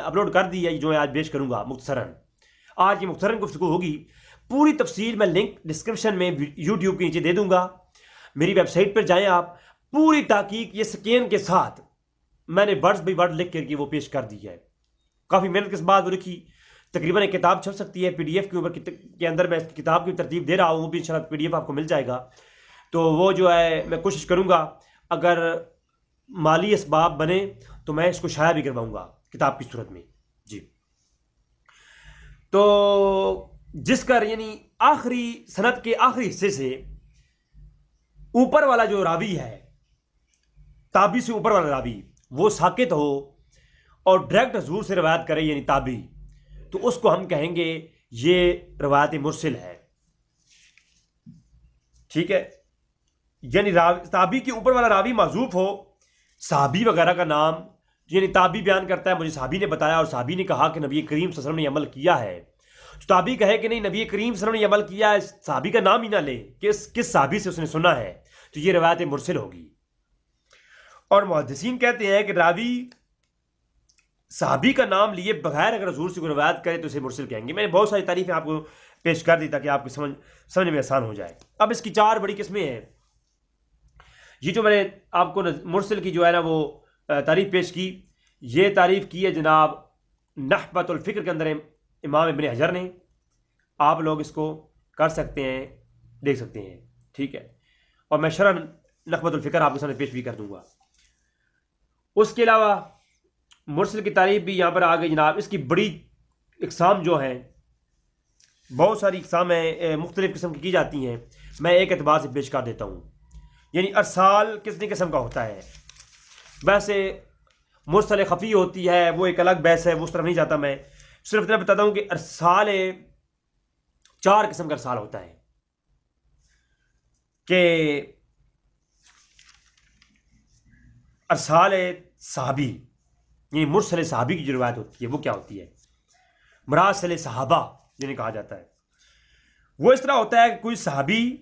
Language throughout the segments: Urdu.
اپلوڈ کر دی ہے جو میں آج پیش کروں گا مختصراً. آج یہ مختصراً گفتگو ہوگی. پوری تفصیل میں لنک ڈسکرپشن میں یوٹیوب کے نیچے دے دوں گا. میری ویب سائٹ پر جائیں آپ. پوری تحقیق یہ سکین کے ساتھ میں نے ورڈ بائی ورڈ لکھ کر کے وہ پیش کر دی ہے. کافی محنت کے بعد وہ لکھی. تقریباً ایک کتاب چھپ سکتی ہے PDF کے اوپر کے اندر. میں کتاب کی ترتیب دے رہا ہوں, وہ بھی انشاءاللہ PDF آپ کو مل جائے گا. تو وہ جو ہے میں کوشش کروں گا اگر مالی اسباب بنے تو میں اس کو شائع بھی کرواؤں گا کتاب کی صورت میں. جی تو جس کا یعنی آخری سند کے آخری حصے سے اوپر والا جو راوی ہے, تابعی سے اوپر والا راوی, وہ ساکت ہو اور ڈائریکٹ حضور سے روایت کرے یعنی تابعی, تو اس کو ہم کہیں گے یہ روایت مرسل ہے. ٹھیک ہے, یعنی تابعی کے اوپر والا راوی محذوف ہو, صحابی وغیرہ کا نام, یعنی تابعی بیان کرتا ہے مجھے صحابی نے بتایا اور صحابی نے کہا کہ نبی کریم صلی اللہ علیہ وسلم نے عمل کیا ہے, تو تابعی کہے کہ نہیں نبی کریم صلی اللہ علیہ وسلم نے عمل کیا ہے, صحابی کا نام ہی نہ لے کہ کس صحابی سے اس نے سنا ہے, تو یہ روایت مرسل ہوگی. اور محدثین کہتے ہیں کہ راوی صحابی کا نام لیے بغیر اگر حضور سے کوئی روایت کرے تو اسے مرسل کہیں گے. میں نے بہت ساری تعریفیں آپ کو پیش کر دی تاکہ آپ کو سمجھنے میں آسان ہو جائے. اب اس کی 4 بڑی قسمیں ہیں. یہ جو میں نے آپ کو مرسل کی جو ہے نا وہ تعریف پیش کی, یہ تعریف کی ہے جناب نخبۃ الفکر کے اندر امام ابن حجر نے. آپ لوگ اس کو کر سکتے ہیں, دیکھ سکتے ہیں. ٹھیک ہے, اور میں شرح نخبۃ الفکر آپ کے سامنے پیش بھی کر دوں گا. اس کے علاوہ مرسل کی تعریف بھی یہاں پر آ گئی جناب. اس کی بڑی اقسام جو ہیں, بہت ساری اقسام ہیں, مختلف قسم کی جاتی ہیں. میں ایک اعتبار سے پیش کر دیتا ہوں. یعنی ارسال کتنی قسم کا ہوتا ہے. ویسے مرسل خفی ہوتی ہے, وہ ایک الگ بحث ہے, وہ اس طرف نہیں جاتا. میں صرف اتنا بتاتا ہوں کہ ارسال 4 قسم کا ارسال ہوتا ہے. کہ ارسال صحابی یعنی مرسل صحابی کی جو روایت ہوتی ہے وہ کیا ہوتی ہے, مراسل صحابہ جنہیں کہا جاتا ہے. وہ اس طرح ہوتا ہے کہ کوئی صحابی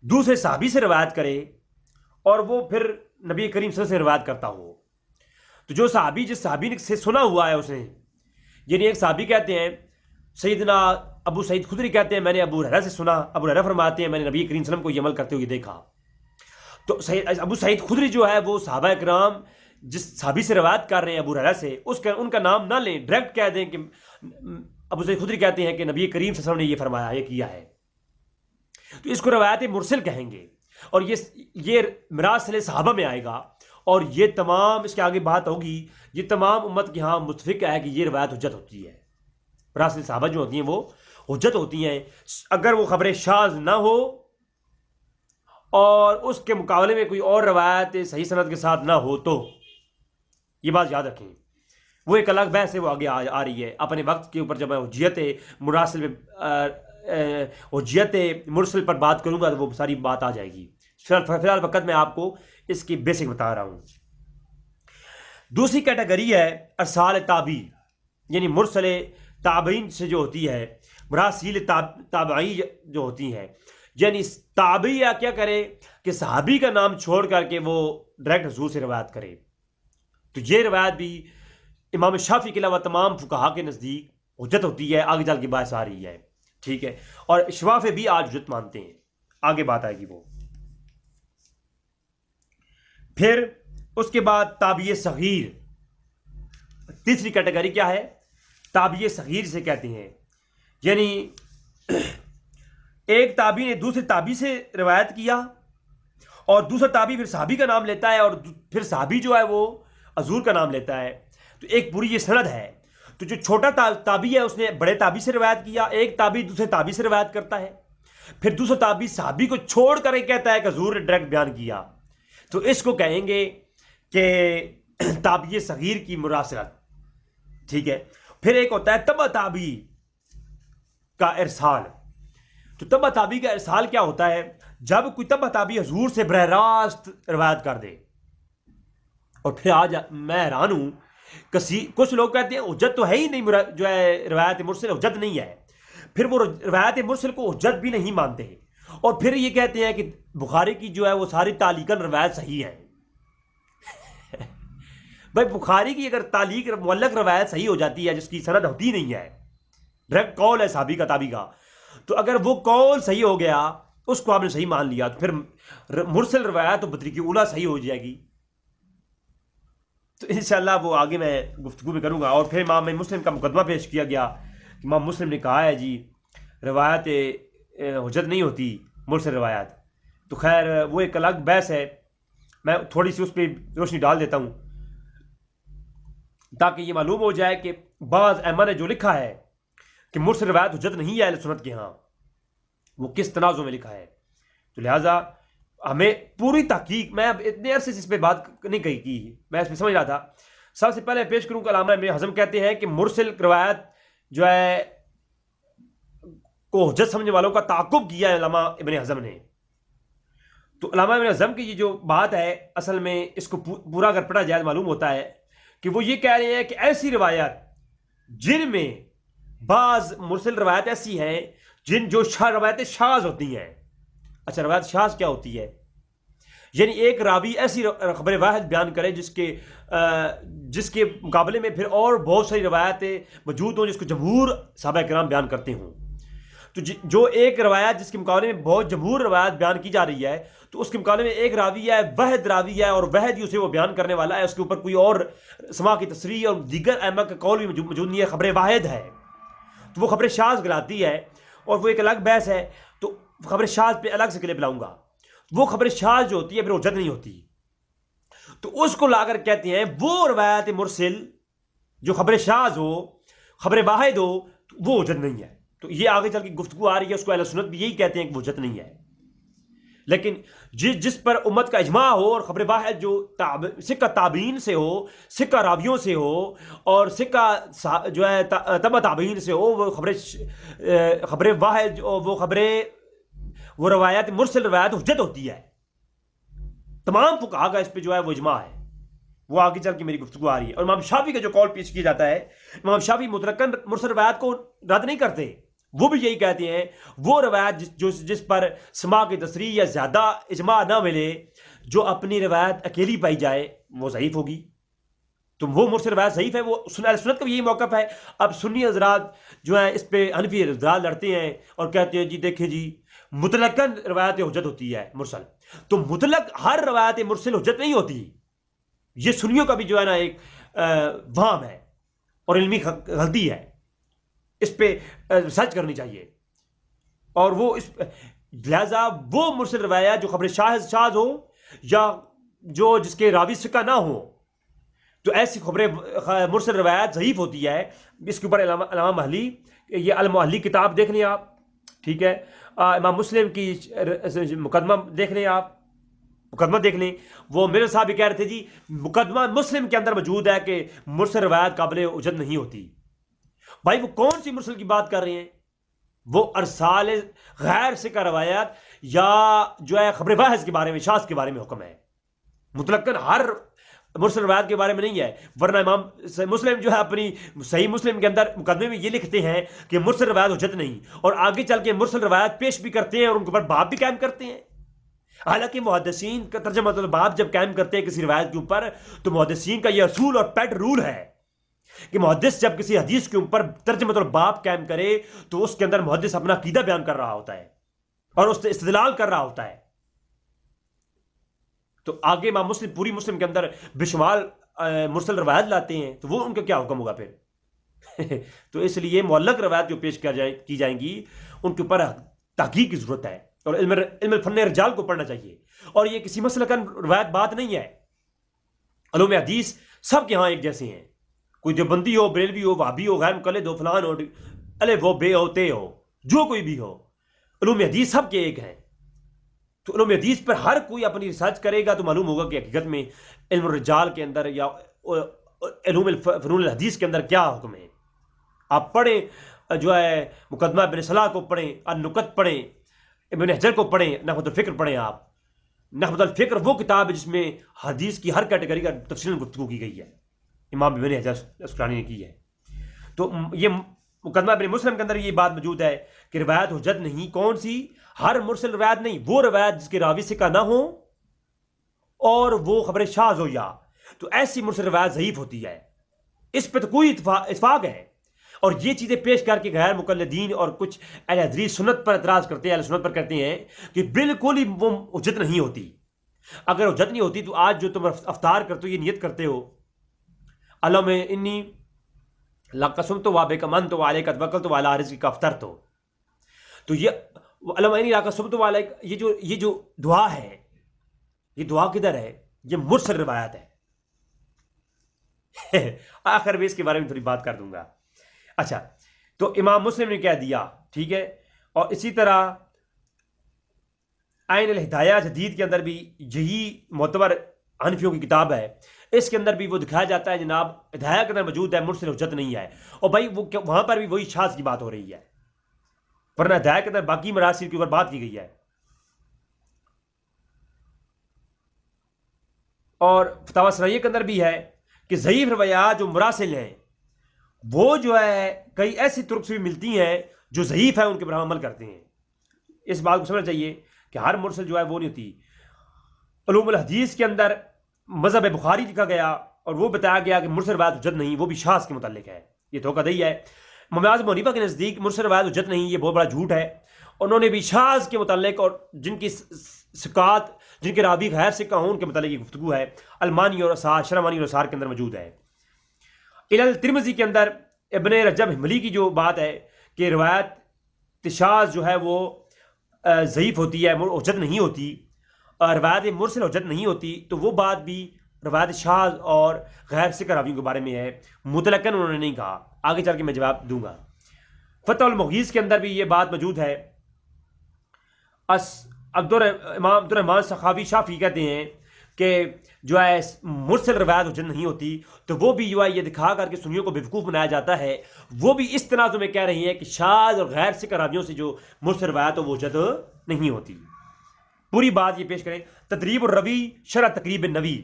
دوسرے صحابی سے روایت کرے اور وہ پھر نبی کریم صلی اللہ علیہ وسلم سے روایت کرتا ہو. تو جو صحابی جس صحابی سے سنا ہوا ہے اسے, یعنی ایک صحابی کہتے ہیں سیدنا ابو سعید خدری کہتے ہیں میں نے ابو ہریرہ سے سنا, ابو ہریرہ فرماتے ہیں میں نے نبی کریم صلی اللہ علیہ وسلم کو یہ عمل کرتے ہوئے دیکھا. تو ابو سعید خدری جو ہے وہ صحابہ اکرام جس صحابی سے روایت کر رہے ہیں ابو ہریرہ سے, ان کا نام نہ لیں, ڈائریکٹ کہہ دیں کہ ابو سعید خدری کہتے ہیں کہ نبی کریم صلی اللہ علیہ وسلم نے یہ فرمایا, یہ کیا ہے. تو اس کو روایت مرسل کہیں گے. اور یہ مراسل صحابہ میں آئے گا. اور یہ تمام اس کے آگے بات ہوگی, یہ تمام امت کے ہاں متفق ہے کہ یہ روایت حجت ہوتی ہے. مراسل صحابہ جو ہوتی ہیں وہ حجت ہوتی ہیں اگر وہ خبر شاذ نہ ہو اور اس کے مقابلے میں کوئی اور روایت صحیح سند کے ساتھ نہ ہو. تو یہ بات یاد رکھیں, وہ ایک الگ بحث ہے, وہ آگے آ رہی ہے. اپنے وقت کے اوپر جب میں حجیت مراسل حجیت مرسل پر بات کروں گا تو وہ ساری بات آ جائے گی. فی الحال وقت میں آپ کو اس کی بیسک بتا رہا ہوں. دوسری کیٹیگری ہے ارسال تابعی, یعنی مرسل تابعین سے جو ہوتی ہے, مراسیل تابعی جو ہوتی ہیں. یعنی تابعی کیا کرے کہ صحابی کا نام چھوڑ کر کے وہ ڈائریکٹ حضور سے روایت کرے. تو یہ روایت بھی امام شافعی کے علاوہ تمام فقہا کے نزدیک حجت ہوتی ہے. آگے چل کے بحث آ رہی ہے. ٹھیک ہے, اور شوافی بھی آج حجت مانتے ہیں. آگے بات آئے گی وہ. پھر اس کے بعد تابعی صغیر, تیسری کیٹیگری کیا ہے, تابعی صغیر سے کہتے ہیں. یعنی ایک تابعی نے دوسرے تابعی سے روایت کیا اور دوسرا تابعی پھر صحابی کا نام لیتا ہے اور پھر صحابی جو ہے وہ حضور کا نام لیتا ہے. تو ایک پوری یہ سند ہے. تو جو چھوٹا تابعی ہے اس نے بڑے تابعی سے روایت کیا, ایک تابعی دوسرے تابعی سے روایت کرتا ہے, پھر دوسرا تابعی صحابی کو چھوڑ کر کہتا ہے کہ حضور نے ڈائریکٹ بیان کیا. تو اس کو کہیں گے کہ تابعی صغیر کی مراسلت. ٹھیک ہے. پھر ایک ہوتا ہے تبع تابعی کا ارسال. تو تبع تابعی کا ارسال کیا ہوتا ہے, جب کوئی تبع تابعی حضور سے براہ راست روایت کر دے. اور پھر آج میں حیران ہوں, کچھ لوگ کہتے ہیں حجت تو ہے ہی نہیں, جو ہے روایت مرسل حجت نہیں ہے. پھر وہ روایت مرسل کو حجت بھی نہیں مانتے اور پھر یہ کہتے ہیں کہ بخاری کی جو ہے وہ ساری تعلیقاً روایت صحیح ہے. بھائی بخاری کی اگر تعلیق معلق روایت صحیح ہو جاتی ہے جس کی سند ہوتی نہیں ہے، ڈائریکٹ قول ہے صحابی کا تابعی کا، تو اگر وہ قول صحیح ہو گیا اس کو آپ نے صحیح مان لیا، تو پھر مرسل روایت تو بطریق اولیٰ صحیح ہو جائے گی. تو انشاءاللہ وہ آگے میں گفتگو میں کروں گا. اور پھر امام مسلم کا مقدمہ پیش کیا گیا. امام مسلم نے کہا ہے جی روایت حجت نہیں ہوتی مرسل روایت. تو خیر وہ ایک الگ بحث ہے، میں تھوڑی سی اس پہ روشنی ڈال دیتا ہوں تاکہ یہ معلوم ہو جائے کہ بعض ائمہ نے جو لکھا ہے کہ مرسل روایت حجت نہیں ہے اہل سنت کے ہاں، وہ کس تنازع میں لکھا ہے. تو لہٰذا ہمیں پوری تحقیق، میں اب اتنے عرصے سے اس پہ بات نہیں کی، میں اس پہ سمجھ رہا تھا. سب سے پہلے پیش کروں کہ علامہ ابن حزم کہتے ہیں کہ مرسل روایت جو ہے کو حجت سمجھنے والوں کا تعاقب کیا ہے علامہ ابن حزم نے. تو علامہ ابن حزم کی یہ جو بات ہے اصل میں اس کو پورا اگر پڑھا جائے معلوم ہوتا ہے کہ وہ یہ کہہ رہے ہیں کہ ایسی روایت جن میں بعض مرسل روایت ایسی ہیں جو روایتیں شاذ ہوتی ہیں. اچھا روایت شاذ کیا ہوتی ہے؟ یعنی ایک راوی ایسی خبر واحد بیان کرے جس کے مقابلے میں پھر اور بہت ساری روایتیں موجود ہوں جس کو جمہور صحابہ کرام بیان کرتے ہوں. تو جو ایک روایت جس کے مقابلے میں بہت جمہور روایت بیان کی جا رہی ہے تو اس کے مقابلے میں ایک راوی ہے، واحد راوی ہے، اور واحد ہی اسے وہ بیان کرنے والا ہے، اس کے اوپر کوئی اور سماع کی تصریح اور دیگر ائمہ کا قول بھی موجود نہیں ہے، خبر واحد ہے، تو وہ خبر شاذ کہلاتی ہے. اور وہ ایک الگ بحث ہے، تو خبر شاذ پہ الگ سے کلپ لاؤں گا. وہ خبر شاذ جو ہوتی ہے پھر حجت نہیں ہوتی، تو اس کو لا کر کہتے ہیں وہ روایت مرسل جو خبر شاذ ہو، خبر واحد ہو، وہ حجت نہیں ہے. تو یہ آگے چل کے گفتگو آ رہی ہے، اس کو اہل سنت بھی یہی کہتے ہیں کہ وہ حجت نہیں ہے. لیکن جس پر امت کا اجماع ہو اور خبر واحد جو سکہ تابعین سے ہو، سکہ راویوں سے ہو، اور سکہ جو ہے تبع تابعین سے ہو، وہ خبر واحد وہ روایت مرسل روایت حجت ہوتی ہے. تمام فقہا کا اس پہ جو ہے وہ اجماع ہے. وہ آگے چل کے میری گفتگو آ رہی ہے. اور امام شافعی کا جو قول پیش کیا جاتا ہے، امام شافعی مطلقاً مرسل روایت کو رد نہیں کرتے، وہ بھی یہی کہتے ہیں وہ روایت جس پر سماع کی تصریح یا زیادہ اجماع نہ ملے، جو اپنی روایت اکیلی پائی جائے وہ ضعیف ہوگی. تو وہ مرسل روایت ضعیف ہے. وہ سنت کا بھی یہی موقف ہے. اب سنی حضرات جو ہیں اس پہ حنفی حضرات لڑتے ہیں اور کہتے ہیں جی دیکھیں جی مطلقاً روایت حجت ہوتی ہے مرسل. تو مطلق ہر روایت مرسل حجت نہیں ہوتی. یہ سنیوں کا بھی جو ہے نا ایک وہم ہے اور علمی غلطی ہے. اس پہ ریسرچ کرنی چاہیے. اور وہ لہذا وہ مرسل روایت جو خبر شاذ ہو یا جس کے راوی سکہ نہ ہو، تو ایسی خبر مرسل روایت ضعیف ہوتی ہے. اس کے اوپر علامہ محلی یہ المحلی کتاب دیکھ لیں آپ، ٹھیک ہے. امام مسلم کی مقدمہ دیکھ لیں آپ، مقدمہ دیکھ لیں. وہ میرے صاحب بھی کہہ رہے تھے جی مقدمہ مسلم کے اندر موجود ہے کہ مرسل روایت قابل حجت نہیں ہوتی. بھائی وہ کون سی مرسل کی بات کر رہے ہیں؟ وہ ارسال غیر سکہ روایت یا جو ہے خبر واحد کے بارے میں، شاذ کے بارے میں حکم ہے. مطلقاً ہر مرسل روایت کے بارے میں نہیں ہے. ورنہ امام مسلم جو ہے اپنی صحیح مسلم کے اندر مقدمے میں یہ لکھتے ہیں کہ مرسل روایت حجت نہیں، اور آگے چل کے مرسل روایت پیش بھی کرتے ہیں اور ان کے اوپر باب بھی قائم کرتے ہیں. حالانکہ محدثین کا ترجمہ باب جب قائم کرتے ہیں کسی روایت کے اوپر، تو محدثین کا یہ اصول اور پیٹ رول ہے کہ محدث جب کسی حدیث کے اوپر ترجمہ باب قائم کرے تو اس کے اندر محدث اپنا عقیدہ بیان کر رہا ہوتا ہے اور اس سے استدلال کر رہا ہوتا ہے. تو آگے امام مسلم پوری مسلم کے اندر بشمال مرسل روایت لاتے ہیں، تو وہ ان کا کیا حکم ہوگا پھر؟ تو اس لیے معلق روایت جو پیش کی جائیں گی ان کے اوپر تحقیق کی ضرورت ہے اور علم فن رجال کو پڑھنا چاہیے. اور یہ کسی مسلکن روایت بات نہیں ہے. علوم حدیث سب کے ہاں ایک جیسے ہیں، کوئی دیوبندی ہو، بریلوی ہو، وہابی ہو، غیر مقلد ہو، فلان ہو، الف ہو، بے ہو، تے ہو، جو کوئی بھی ہو، علوم حدیث سب کے ایک ہیں. تو علوم حدیث پر ہر کوئی اپنی ریسرچ کرے گا تو معلوم ہوگا کہ حقیقت میں علم الرجال کے اندر یا علوم فنون الحدیث کے اندر کیا حکم ہے. آپ پڑھیں جو ہے مقدمہ ابن صلاح کو پڑھیں، النکت پڑھیں، ابن حجر کو پڑھیں، نخبۃ الفکر پڑھیں. آپ نخبۃ الفکر وہ کتاب ہے جس میں حدیث کی ہر کیٹیگری کا تفصیل گفتگو کی گئی ہے، امام ابن حجر اسقلانی نے کی ہے. تو یہ مقدمہ ابن مسلم کے اندر یہ بات موجود ہے کہ روایت حجت نہیں. کون سی؟ ہر مرسل روایت نہیں، وہ روایت جس کے راوی سکہ نہ ہو اور وہ خبر شاذ ہو، یا تو ایسی مرسل روایت ضعیف ہوتی ہے، اس پہ تو کوئی اتفاق ہے. اور یہ چیزیں پیش کر کے غیر مقلدین اور کچھ اہل حدیث سنت پر اعتراض کرتے ہیں، اہل سنت پر کرتے ہیں کہ بالکل ہی وہ حجت نہیں ہوتی. اگر حجت نہیں ہوتی تو آج جو تم افطار کرتے ہو، یہ نیت کرتے ہو اللہم انی لقسمت وابک منت وعلیک توکلت وعلی رزقک افطرت، تو یہ اللہم انی لقسمت وعلیک، یہ جو دعا ہے، یہ دعا کدھر ہے؟ یہ مرسل روایت ہے. آخر میں اس کے بارے میں تھوڑی بات کر دوں گا. اچھا، تو امام مسلم نے کہہ دیا، ٹھیک ہے. اور اسی طرح عین الہدایہ جدید کے اندر بھی یہی معتبر حنفیوں کی کتاب ہے، اس کے اندر بھی وہ دکھایا جاتا ہے جناب ہدایہ کے اندر موجود ہے مرسل حجت نہیں ہے. اور بھائی وہ وہاں پر بھی وہی شاذ کی بات ہو رہی ہے، ورنہ ہدایہ کے اندر باقی مراسل کے اوپر بات کی گئی ہے. اور فتاوی ثنائیہ کے اندر بھی ہے کہ ضعیف روایات جو مراسل ہیں وہ جو ہے کئی ایسی طرق سے بھی ملتی ہیں جو ضعیف ہیں، ان کے پر ہم عمل کرتے ہیں. اس بات کو سمجھنا چاہیے کہ ہر مرسل جو ہے وہ نہیں ہوتی. علوم الحدیث کے اندر مذہب بخاری لکھا گیا اور وہ بتایا گیا کہ مرسل روایت حجت نہیں، وہ بھی شاذ کے متعلق ہے. یہ دھوکہ دہی ہے. امام اعظم حنیفہ کے نزدیک مرسل روایت حجت نہیں، یہ بہت بڑا جھوٹ ہے. انہوں نے بھی شاذ کے متعلق اور جن کی ثقات، جن کے راوی غیر ثقہ ہوں، ان کے متعلق یہ گفتگو ہے. المانی اور اسار، شرح اور اسار کے اندر موجود ہے. علل ترمذی کے اندر ابن رجب حنبلی کی جو بات ہے کہ روایت شاذ جو ہے وہ ضعیف ہوتی ہے، حجت نہیں ہوتی، اور روایت مرسل حجت نہیں ہوتی، تو وہ بات بھی روایت شاذ اور غیر ثقہ راویوں کے بارے میں ہے. مطلقاً انہوں نے نہیں کہا. آگے چل کے میں جواب دوں گا. فتح المغیث کے اندر بھی یہ بات موجود ہے. امام عبدالرحمن سخاوی شافعی کہتے ہیں کہ جو ہے مرسل روایت حجت نہیں ہوتی، تو وہ بھی جو ہے یہ دکھا کر کے سنیوں کو بیوقوف بنایا جاتا ہے. وہ بھی اس تنازع میں کہہ رہی ہیں کہ شاذ اور غیر ثقہ راویوں سے جو مرسل روایت ہو وہ حجت نہیں ہوتی. پوری بات یہ پیش کریں. تدریب الروی شرح تقریب النوی،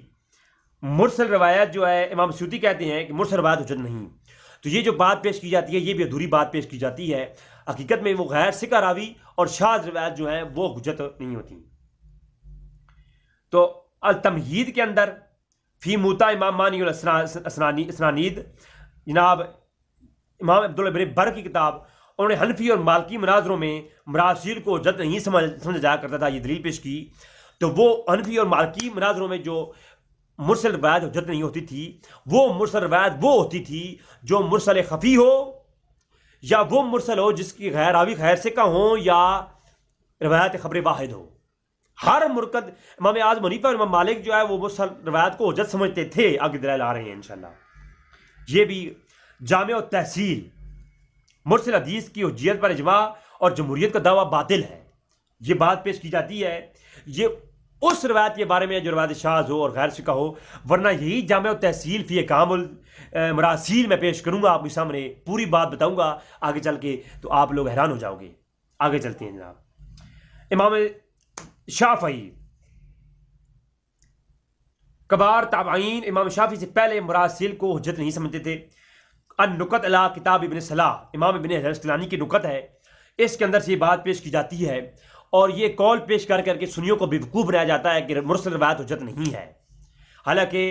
مرسل روایت جو ہے امام سیوطی کہتے ہیں کہ مرسل روایت حجت نہیں. تو یہ جو بات پیش کی جاتی ہے یہ بھی ادھوری بات پیش کی جاتی ہے. حقیقت میں وہ غیر ثقہ راوی اور شاذ روایت جو ہیں وہ حجت نہیں ہوتی. تو التمہید کے اندر فی موطا امام مانی الاسنانید، جناب امام عبداللہ بن بر کی کتاب، انہوں نے حنفی اور مالکی مناظروں میں مراسیل کو حجت نہیں سمجھا جایا کرتا تھا، یہ دلیل پیش کی. تو وہ حنفی اور مالکی مناظروں میں جو مرسل روایت حجت نہیں ہوتی تھی، وہ مرسل روایت وہ ہوتی تھی جو مرسل خفی ہو، یا وہ مرسل ہو جس کی غیر راوی غیر ثقہ ہوں، یا روایت خبر واحد ہو. ہر مرکد امام اعظم حنیفہ اور امام مالک جو ہے وہ مرسل روایت کو حجت سمجھتے تھے. آگے دلائل آ رہے ہیں انشاءاللہ. یہ بھی جامع و تحصیل، مرسل حدیث کی حجیت پر اجماع اور جمہوریت کا دعویٰ باطل ہے، یہ بات پیش کی جاتی ہے. یہ اس روایت کے بارے میں جو روایت شاذ ہو اور غیر ثقہ ہو، ورنہ یہی جامع و تحصیل فی احکام المراسیل میں پیش کروں گا آپ کے سامنے، پوری بات بتاؤں گا آگے چل کے، تو آپ لوگ حیران ہو جاؤ گے. آگے چلتے ہیں جناب. امام شافعی کبار تابعین، امام شافعی سے پہلے مراسل کو حجت نہیں سمجھتے تھے. النکت علی کتاب ابن صلاح، امام ابن حجر اسقلانی کی نکت ہے، اس کے اندر سے یہ بات پیش کی جاتی ہے اور یہ قول پیش کر کر کے سنیوں کو بیوقوف بنایا جاتا ہے کہ مرسل روایت حجت نہیں ہے. حالانکہ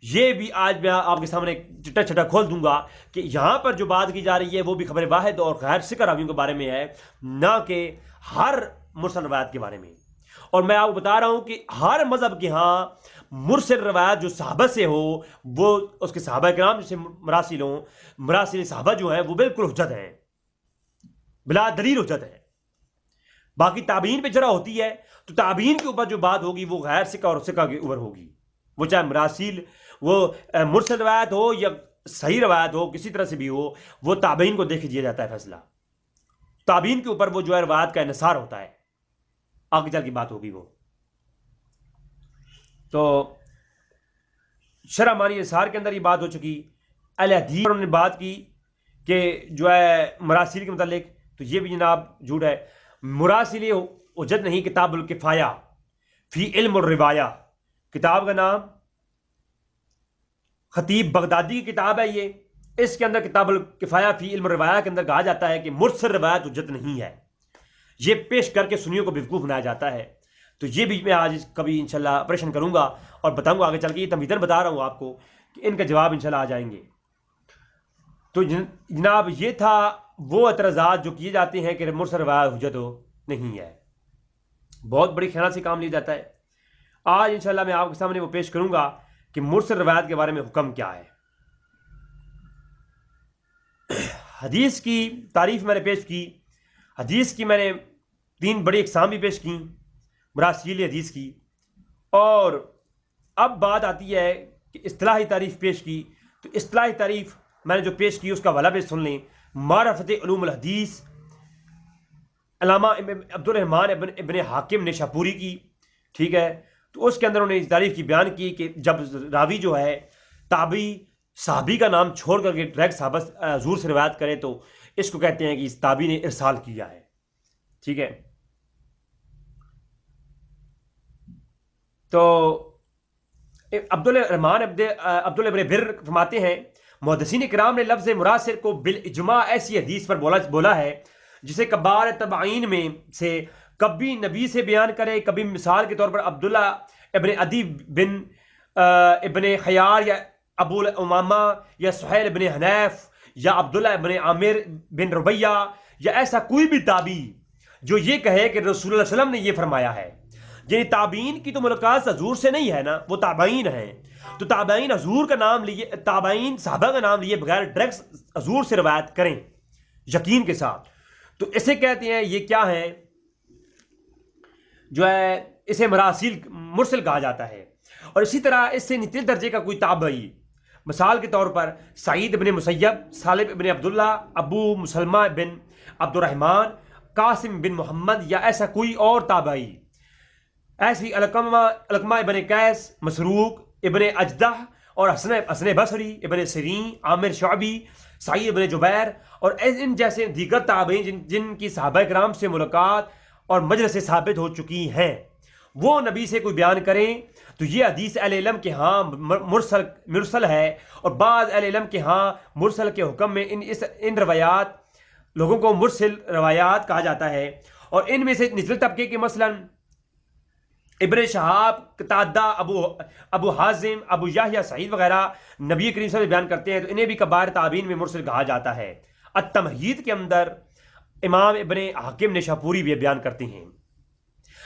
یہ بھی آج میں آپ کے سامنے چٹا چھٹا کھول دوں گا کہ یہاں پر جو بات کی جا رہی ہے وہ بھی خبر واحد اور غیر ثقہ راویوں کے بارے میں ہے، نہ کہ ہر مرسل روایت کے بارے میں. اور میں آپ کو بتا رہا ہوں کہ ہر مذہب کے ہاں مرسل روایت جو صحابہ سے ہو، وہ اس کے صحابہ کرام جیسے مراسل ہوں، مراسل صحابہ جو ہیں وہ بالکل حجت ہیں، بلا دلیل حجت ہے. باقی تابعین پہ جرح ہوتی ہے، تو تابعین کے اوپر جو بات ہوگی وہ غیر ثقہ اور ثقہ کے اوپر ہوگی. وہ چاہے مراسل وہ مرسل روایت ہو یا صحیح روایت ہو، کسی طرح سے بھی ہو، وہ تابعین کو دیکھ دیا جاتا ہے فیصلہ. تابعین کے اوپر وہ جو ہے روایت کا انحصار ہوتا ہے. آگے چل کی بات ہوگی وہ. تو شرح مانی اثار کے اندر یہ بات ہو چکی. اہل حدیث انہوں نے بات کی کہ جو ہے مراسل کے متعلق، تو یہ بھی جناب جھوٹ ہے. مراسل حجت نہیں. کتاب الکفایہ فی علم الروایہ، کتاب کا نام خطیب بغدادی کی کتاب ہے یہ. اس کے اندر کتاب الکفایہ فی علم الروایہ کے اندر کہا جاتا ہے کہ مرسل روایت حجت نہیں ہے. یہ پیش کر کے سنیوں کو بیوقوف بنایا جاتا ہے تو یہ بھی میں آج کبھی انشاءاللہ آپریشن کروں گا اور بتاؤں گا آگے چل کے. یہ تمہیدن بتا رہا ہوں آپ کو کہ ان کا جواب انشاءاللہ آ جائیں گے. تو جناب یہ تھا وہ اعتراضات جو کیے جاتے ہیں کہ مرسل روایت حجت نہیں ہے. بہت بڑی خیانت سے کام لیا جاتا ہے. آج انشاءاللہ میں آپ کے سامنے وہ پیش کروں گا کہ مرسل روایت کے بارے میں حکم کیا ہے. حدیث کی تعریف میں نے پیش کی. حدیث کی میں نے 3 بڑی اقسام بھی پیش کی مراسیل حدیث کی. اور اب بات آتی ہے کہ اصطلاحی تعریف پیش کی. تو اصطلاحی تعریف میں نے جو پیش کی اس کا حوالہ بھی سن لیں. معرفت علوم الحدیث علامہ عبدالرحمن ابن حاکم نیشاپوری کی. ٹھیک ہے. تو اس کے اندر انہوں نے اس تعریف کی بیان کی کہ جب راوی جو ہے تابعی صحابی کا نام چھوڑ کر کے ڈائریکٹ صحابہ حضور سے روایت کرے تو اس کو کہتے ہیں کہ اس تابعی نے ارسال کیا ہے. ٹھیک ہے. تو عبدالرحمن ابن بر فرماتے ہیں محدثین کرام نے لفظ مراسل کو بالاجماع ایسی حدیث پر بولا ہے جسے کبار تبعین میں سے کبھی نبی سے بیان کرے, کبھی مثال کے طور پر عبداللہ ابن عدی بن ابن خیار یا ابو امامہ یا سہیل ابن حنیف یا عبداللہ ابن عامر بن ربیہ یا ایسا کوئی بھی تابعی جو یہ کہے کہ رسول اللہ علیہ وسلم نے یہ فرمایا ہے. یعنی تابعین کی تو ملاقات حضور سے نہیں ہے نا, وہ تابعین ہیں. تو تابعین حضور کا نام لیے, تابعین صحابہ کا نام لیے بغیر ڈائریکٹ حضور سے روایت کریں یقین کے ساتھ, تو اسے کہتے ہیں یہ کیا ہے جو ہے اسے مرسل کہا جاتا ہے. اور اسی طرح اس سے نچلے درجے کا کوئی تابعی مثال کے طور پر سعید بن مسیب, سالم بن عبداللہ, ابو مسلمہ بن عبد الرحمن, قاسم بن محمد یا ایسا کوئی اور تابعی. ایسی علقمہ ابن قیس, مسروق ابن اجدہ اور حسن بصری, ابن سیرین, عامر شعبی, سعید ابن جبیر اور ان جیسے دیگر تابعین جن کی صحابہ کرام سے ملاقات اور مجلس سے ثابت ہو چکی ہیں, وہ نبی سے کوئی بیان کریں تو یہ حدیث اہل علم کے ہاں مرسل ہے. اور بعض اہل علم کے ہاں مرسل کے حکم میں ان روایات لوگوں کو مرسل روایات کہا جاتا ہے. اور ان میں سے نچلے طبقے کے مثلاً ابن شہاب, قتادہ, ابو حازم, ابو یحییٰ سعید وغیرہ نبی کریم صلی اللہ علیہ وسلم بیان کرتے ہیں تو انہیں بھی کبار تابعین میں مرسل کہا جاتا ہے. التمہید کے اندر امام ابن حاکم نیشاپوری بھی بیان کرتے ہیں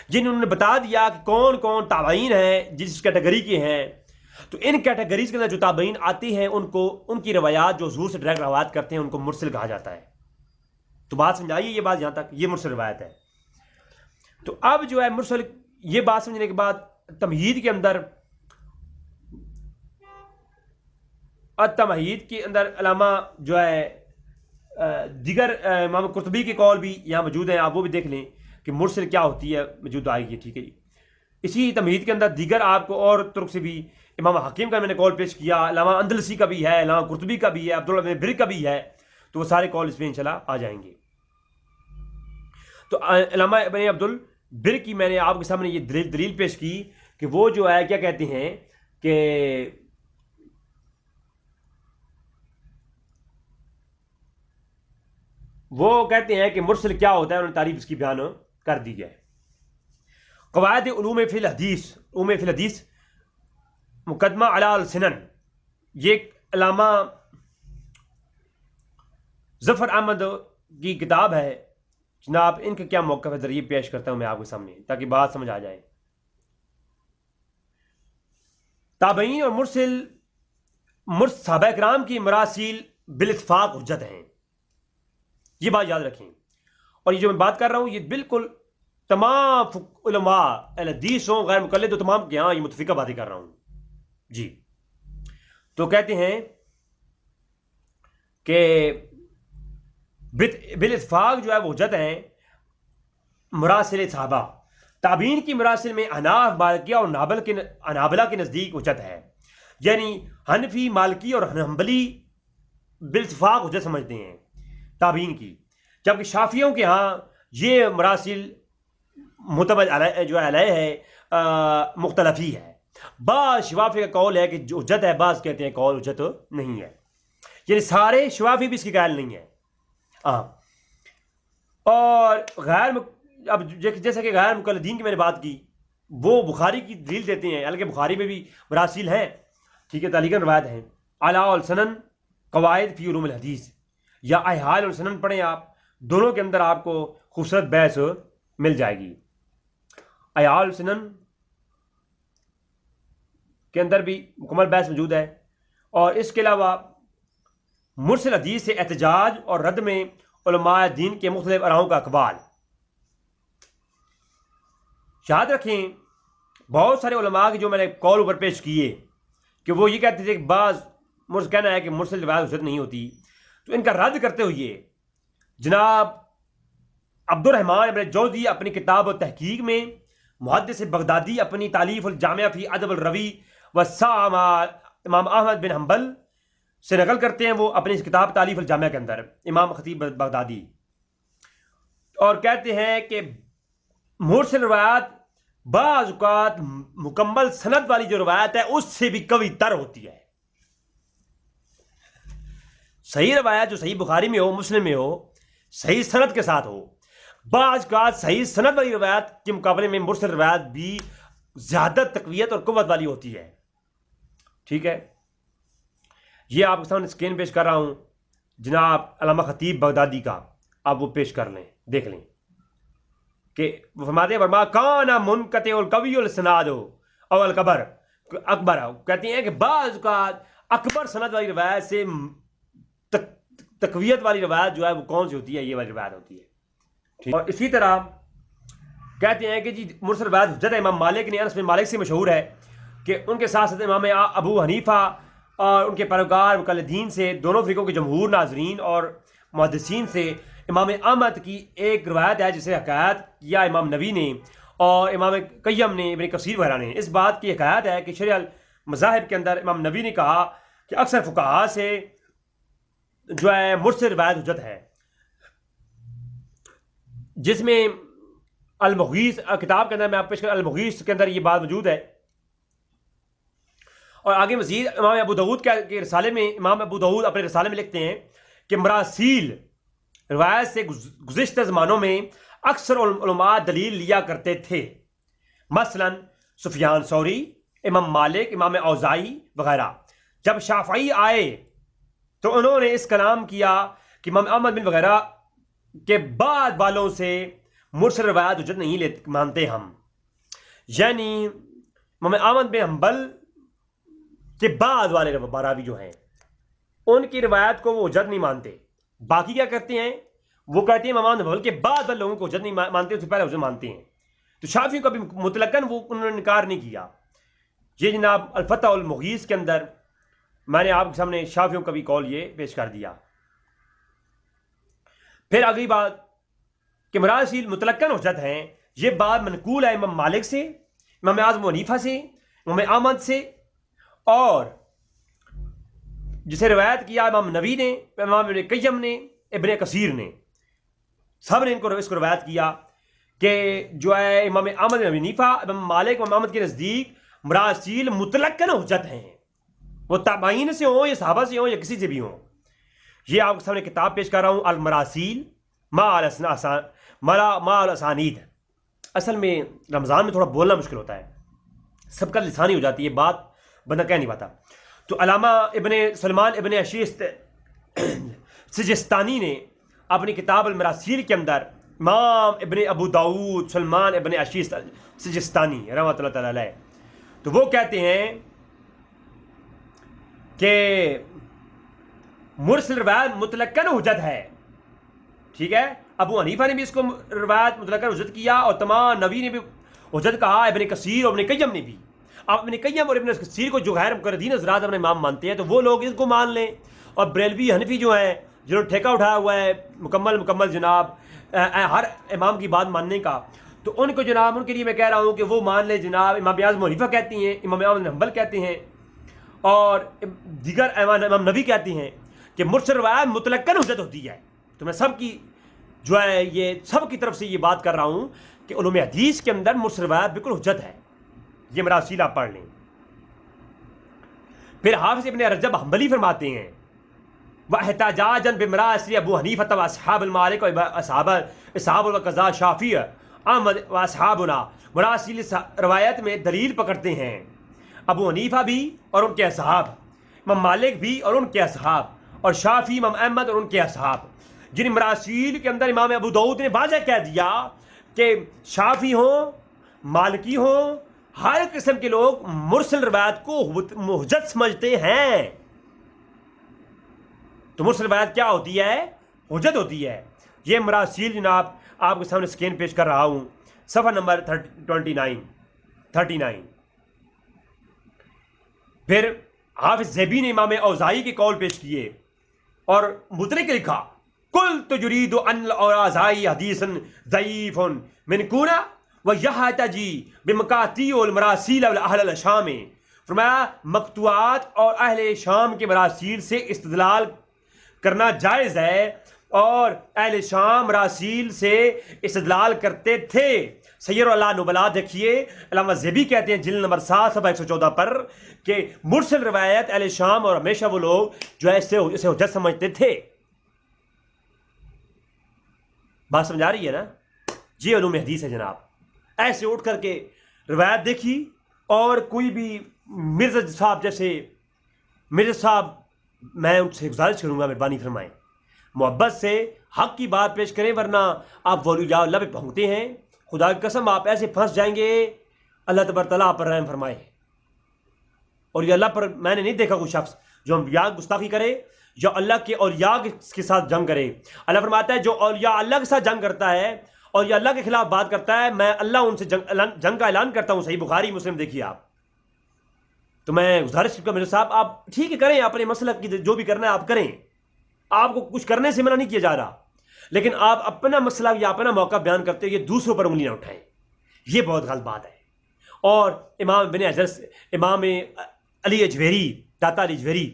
جنہوں نے بتا دیا کہ کون کون تابعین ہیں جس کیٹیگری کے ہیں. تو ان کیٹیگریز کے اندر جو تابعین آتے ہیں ان کی روایات جو حضور سے ڈائریکٹ روایت کرتے ہیں ان کو مرسل کہا جاتا ہے. تو بات سمجھائیے یہ بات, یہاں تک یہ مرسل روایت ہے. تو اب جو ہے مرسل, یہ بات سمجھنے کے بعد تمہید کے اندر تمہید کے اندر علامہ جو ہے دیگر امام قرطبی کے قول بھی یہاں موجود ہیں, آپ وہ بھی دیکھ لیں کہ مرسل کیا ہوتی ہے, موجود آئے گی. ٹھیک ہے جی. اسی تمہید کے اندر دیگر آپ کو اور ترک سے بھی امام حکیم کا میں نے قول پیش کیا, علامہ اندلسی کا بھی ہے, علامہ قرطبی کا بھی ہے, عبداللہ بن بر کا بھی ہے. تو وہ سارے قول اس میں انشاءاللہ آ جائیں گے. تو علامہ ابن عبدالبر کی میں نے آپ کے سامنے یہ دلیل پیش کی کہ وہ جو ہے کیا کہتے ہیں کہ وہ کہتے ہیں کہ مرسل کیا ہوتا ہے, انہوں نے تعریف اس کی بیان کر دی ہے. قواعد علوم فی الحدیث مقدمہ علی السنن, یہ علامہ ظفر احمد کی کتاب ہے جناب. ان کا کیا موقف ہے ذریعے پیش کرتا ہوں میں آپ کے سامنے تاکہ بات سمجھ آ جائے. تابعین اور مرسل صحابہ کرام کی مراسیل بالاتفاق حجت ہیں, یہ بات یاد رکھیں. اور یہ جو میں بات کر رہا ہوں یہ بالکل تمام علماء حدیث ہوں غیر مقلد تو تمام کے ہاں یہ متفقہ باتیں کر رہا ہوں جی. تو کہتے ہیں کہ بالاتفاق جو ہے وہ حجت ہیں مراسل صحابہ. تابعین کی مراسل میں حناف, مالکیہ اور حنابلہ کے نزدیک حجت ہے. یعنی حنفی, مالکی اور حنبلی بالاتفاق حجت سمجھتے ہیں تابعین کی, جبکہ شافعیوں کے ہاں یہ مراسل متبع جو علیہ ہے مختلفی ہے. بعض شوافی کا قول ہے کہ جو حجت ہے, بعض کہتے ہیں قول حجت نہیں ہے. یعنی سارے شوافی بھی اس کی قائل نہیں ہے. اور اب جیسا کہ غیر مقلدین کی میں نے بات کی وہ بخاری کی دلیل دیتے ہیں، حالانکہ بخاری میں بھی مراسیل ہیں، ٹھیک ہے، تعلیقاً روایت ہیں. اعلیٰ السنن قواعد فی علوم الحدیث یا احال السنن پڑھیں آپ، دونوں کے اندر آپ کو خوبصورت بحث مل جائے گی. احال السنن کے اندر بھی مکمل بحث موجود ہے. اور اس کے علاوہ مرسل حدیث سے احتجاج اور رد میں علماء دین کے مختلف آراؤں کا اقوال. یاد رکھیں بہت سارے علماء کے جو میں نے قول اوپر پیش کیے کہ وہ یہ کہتے تھے کہ بعض کہنا ہے کہ مرسل روایت حجت نہیں ہوتی، تو ان کا رد کرتے ہوئے جناب عبد الرحمن ابن جوزی اپنی کتاب و تحقیق میں، محدث بغدادی اپنی تالیف الجامعہ فی ادب الروی والسام امام احمد بن حنبل سے نقل کرتے ہیں، وہ اپنی کتاب تالیف الجامعہ کے اندر امام خطیب بغدادی، اور کہتے ہیں کہ مرسل روایت بعض اوقات مکمل سند والی جو روایت ہے اس سے بھی قوی تر ہوتی ہے. صحیح روایت جو صحیح بخاری میں ہو، مسلم میں ہو، صحیح سند کے ساتھ ہو، بعض اوقات صحیح سند والی روایت کے مقابلے میں مرسل روایت بھی زیادہ تقویت اور قوت والی ہوتی ہے. ٹھیک ہے، یہ آپ کے سامنے اسکرین پیش کر رہا ہوں جناب علامہ خطیب بغدادی کا، آپ وہ پیش کر لیں، دیکھ لیں کہ وہ فرماتے ہیں ورما کانا منقطع القوی الاسناد او الکبر اکبر، کہتے ہیں کہ بعض اوقات اکبر سند والی روایت سے تقویت والی روایت جو ہے وہ کون سی ہوتی ہے؟ یہ والی روایت ہوتی ہے. اور اسی طرح کہتے ہیں کہ جی مرسل روایت حجت ہے. امام مالک نے، انس بن مالک سے مشہور ہے کہ ان کے ساتھ ساتھ امام ابو حنیفہ اور ان کے پیروکار مقلدین سے، دونوں فرقوں کے جمہور ناظرین اور محدثین سے، امام احمد کی ایک روایت ہے جسے حکایت کیا امام نووی نے اور امام قیم نے، ابن کثیر وغیرہ نے. اس بات کی حکایت ہے کہ شرح المذاہب کے اندر امام نووی نے کہا کہ اکثر فقہاء سے جو ہے مرسل روایت حجت ہے، جس میں المغیث کتاب کے اندر میں آپ پیش کر المغیث کے اندر یہ بات موجود ہے. اور آگے مزید امام ابو داؤد کے رسالے میں، امام ابو داؤد اپنے رسالے میں لکھتے ہیں کہ مراسیل روایت سے گزشتہ زمانوں میں اکثر علماء دلیل لیا کرتے تھے، مثلا سفیان ثوری، امام مالک، امام اوزاعی وغیرہ. جب شافعی آئے تو انہوں نے اس کلام کیا کہ امام احمد بن وغیرہ کے بعد والوں سے مرسل روایت حجت نہیں مانتے ہم، یعنی امام احمد بن حنبل کے بعد والے راوی جو ہیں ان کی روایت کو وہ حجت نہیں مانتے. باقی کیا کرتے ہیں؟ وہ کہتے ہیں امام احمد بن حنبل کے بعد والے لوگوں کو حجت نہیں مانتے، اس سے پہلے حجت مانتے ہیں. تو شافعی کو بھی مطلقاً وہ انہوں نے انکار نہیں کیا. یہ جناب الفتح المغیث کے اندر میں نے آپ کے سامنے شافعیوں کا بھی قول یہ پیش کر دیا. پھر اگلی بات کہ مراسیل مطلقاً حجت ہیں، یہ بات منقول ہے امام مالک سے، امام اعظم حنیفہ سے، امام احمد سے، اور جسے روایت کیا امام نووی نے، امام ابن قیم نے، ابن کثیر نے، سب نے اس کو روایت کیا کہ جو ہے امام احمد بن حنیفہ، امام مالک، امام احمد کے نزدیک مراسیل مطلقاً حجت ہیں، وہ تابعین سے ہوں یا صحابہ سے ہوں یا کسی سے بھی ہوں. یہ آپ کے سامنے کتاب پیش کر رہا ہوں المراسیل ما الاسانید. اصل میں رمضان میں تھوڑا بولنا مشکل ہوتا ہے، سب کا لسانی ہو جاتی ہے، بات بندہ کہہ نہیں پاتا. تو علامہ ابن سلمان ابن اشیس سجستانی نے اپنی کتاب المراسیل کے اندر، امام ابن ابو داؤد سلمان ابن اشیس سجستانی رحمۃ اللہ تعالی علیہ، تو وہ کہتے ہیں کہ مرسل روایت مطلقاً حجت ہے. ٹھیک ہے، ابو حنیفہ نے بھی اس کو روایت مطلقاً حجت کیا، اور تمام نبی نے بھی حجت کہا، ابن کثیر اور ابن قیم نے بھی. اب ابن قیم اور ابن کثیر کو جو غیر مقلدین حضرات اپنے امام مانتے ہیں تو وہ لوگ اس کو مان لیں، اور بریلوی حنفی جو ہیں جنہوں نے ٹھیکہ اٹھایا ہوا ہے مکمل جناب ہر امام کی بات ماننے کا، تو ان کو جناب ان کے لیے میں کہہ رہا ہوں کہ وہ مان لیں جناب امام اعظم حنیفہ کہتی ہیں، امام احمد بن حنبل کہتے ہیں، اور دیگر امام نبی کہتے ہیں کہ مرسل روایت مطلقاً حجت ہوتی ہے. تو میں سب کی جو ہے یہ سب کی طرف سے یہ بات کر رہا ہوں کہ علوم حدیث کے اندر مرسل روایت بالکل حجت ہے. یہ مراسیل آپ پڑھ لیں. پھر حافظ ابن رجب حنبلی فرماتے ہیں وَاحْتَجَاجًا بِمَرَاسِلِ ابو حنیفہ واصحاب المالک واصحاب القضاء شافعی احمد و اصحابنا مراسیل روایت میں دلیل پکڑتے ہیں، ابو حنیفہ بھی اور ان کے اصحاب، امام مالک بھی اور ان کے اصحاب، اور شافعی، امام احمد اور ان کے اصحاب، جن مراسیل کے اندر امام ابو داؤد نے واضح کہہ دیا کہ شافعی ہوں، مالکی ہوں، ہر قسم کے لوگ مرسل روایت کو حجت سمجھتے ہیں۔ تو مرسل روایت کیا ہوتی ہے؟ حجت ہوتی ہے۔ یہ مراسیل جناب آپ کے سامنے اسکرین پیش کر رہا ہوں، صفحہ نمبر 39۔ پھر حافظ زیبی نے امام اوزاعی کے قول پیش کیے اور مطلق لکھا، قلت یرید ان الاوزاعی حدیث ضعیف من کونا ویحتجی بمقاطیع المراسیل اہل الشام، فرمایا مقطوعات اور اہل شام کے مراسیل سے استدلال کرنا جائز ہے، اور اہل شام مراسیل سے استدلال کرتے تھے۔ سیر اللہ نبلا دیکھیے، علامہ زیبی کہتے ہیں جلد نمبر 7 صفحہ 114 پر کہ مرسل روایت اہل شام اور ہمیشہ وہ لوگ جو ہے اسے حجت سمجھتے تھے۔ بات سمجھا رہی ہے نا؟ یہ علوم حدیث ہے جناب۔ ایسے اٹھ کر کے روایت دیکھی اور کوئی بھی مرزا صاحب جیسے مرزا صاحب، میں ان سے گزارش کروں گا مہربانی فرمائیں محبت سے حق کی بات پیش کریں، ورنہ آپ اولیاء اللہ پہ پھونکتے ہیں، خدا کی قسم آپ ایسے پھنس جائیں گے، اللہ تبارک تعالیٰ آپ پر رحم فرمائے۔ اور یہ اللہ پر میں نے نہیں دیکھا کوئی شخص جو انبیاء کی گستاخی کرے یا اللہ کے اولیاء کے ساتھ جنگ کرے۔ اللہ فرماتا ہے جو اولیاء اللہ کے ساتھ جنگ کرتا ہے اور یہ اللہ کے خلاف بات کرتا ہے، میں اللہ ان سے جنگ کا اعلان کرتا ہوں۔ صحیح بخاری مسلم دیکھیے آپ۔ تو میں گزارش کروں میرے صاحب، آپ ٹھیک ہے کریں اپنے مسلک کی جو بھی کرنا ہے آپ کریں، آپ کو کچھ کرنے سے منع نہیں کیا جا رہا، لیکن آپ اپنا مسئلہ یا اپنا موقع بیان کرتے ہوئے دوسروں پر انگلیاں اٹھائیں، یہ بہت غلط بات ہے۔ اور امام بن حجر، امام علی اجویری، داتا علی اجویری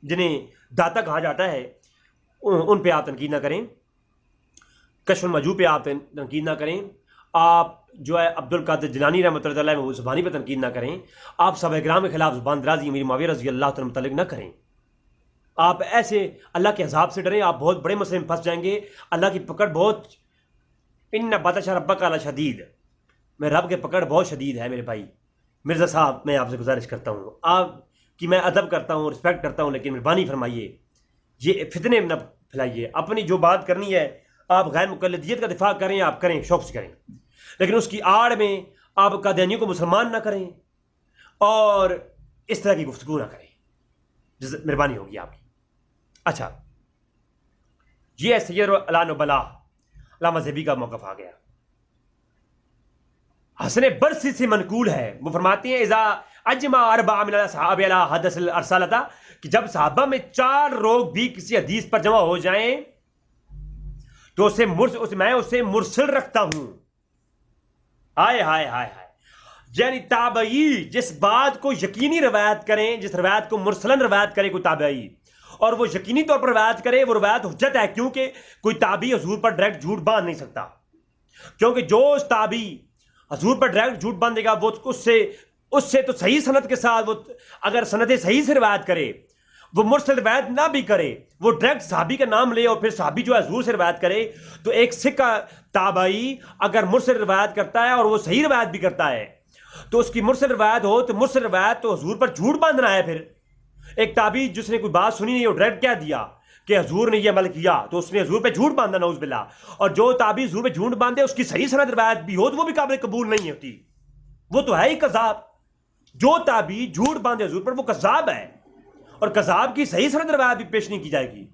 جنہیں داتا کہا جاتا ہے، ان پہ آپ تنقید نہ کریں، کشف الموجوب پہ آپ تنقید نہ کریں، آپ جو ہے عبد القادر جیلانی رحمۃ اللہ علیہ زبانی پہ تنقید نہ کریں، آپ صحابہ کرام کے خلاف زبان درازی امیر معاویہ رضی اللہ تعالیٰ متعلق نہ کریں۔ آپ ایسے اللہ کے عذاب سے ڈریں، آپ بہت بڑے مسئلے میں پھنس جائیں گے۔ اللہ کی پکڑ بہت، ان بطش ربک لشدید، میں رب کے پکڑ بہت شدید ہے میرے بھائی۔ مرزا صاحب میں آپ سے گزارش کرتا ہوں، آپ کی میں ادب کرتا ہوں، رسپیکٹ کرتا ہوں، لیکن مہربانی فرمائیے یہ فتنے نہ پھیلائیے۔ اپنی جو بات کرنی ہے، آپ غیر مقلدیت کا دفاع کریں، آپ کریں، شوق سے کریں، لیکن اس کی آڑ میں آپ قادیانیوں کو مسلمان نہ کریں اور اس طرح کی گفتگو نہ کریں، مہربانی ہوگی آپ کی۔ اچھا، یہ سیر علان و بلا، علامہ زیبی کا موقف آ گیا۔ حسن برسی سے منقول ہے، وہ فرماتے ہیں اذا اجمع اربع من الاصحاب علی حدث الارسالۃ، کہ جب صحابہ میں 4 لوگ بھی کسی حدیث پر جمع ہو جائیں تو میں اسے مرسل رکھتا ہوں۔ ہائے ہائے ہائے ہائے، یعنی تابعی جس بات کو یقینی روایت کریں، جس روایت کو مرسلن روایت کرے کوئی تابعی، اور وہ یقینی طور پر روایت کرے، وہ روایت حجت ہے، کیونکہ کوئی تابعی حضور پر ڈائریکٹ جھوٹ باندھ نہیں سکتا، کیونکہ جو تابعی حضور پر ڈائریکٹ جھوٹ باندھے گا وہ اس سے تو صحیح سند کے ساتھ، وہ اگر سند صحیح سے روایت کرے، وہ مرسل روایت نہ بھی کرے، وہ ڈائریکٹ صحابی کا نام لے اور پھر صحابی جو ہے حضور سے روایت کرے، تو ایک سکہ تابعی اگر مرسل روایت کرتا ہے اور وہ صحیح روایت بھی کرتا ہے تو اس کی مرسل روایت ہو تو مرسل روایت تو حضور پر جھوٹ باندھنا ہے۔ پھر ایک تابعی جس نے کوئی بات سنی نہیں اور ڈائریکٹ کہہ دیا کہ حضور نے یہ عمل کیا تو اس نے حضور پہ جھوٹ باندھا، نعوذ باللہ۔ اور جو تابعی حضور پہ جھوٹ باندھے اس کی صحیح سند روایت بھی ہو تو وہ بھی قابل قبول نہیں ہوتی، وہ تو ہے ہی کذاب۔ جو تابعی جھوٹ باندھے حضور پر وہ کذاب ہے، اور کذاب کی صحیح سند روایت بھی پیش نہیں کی جائے گی۔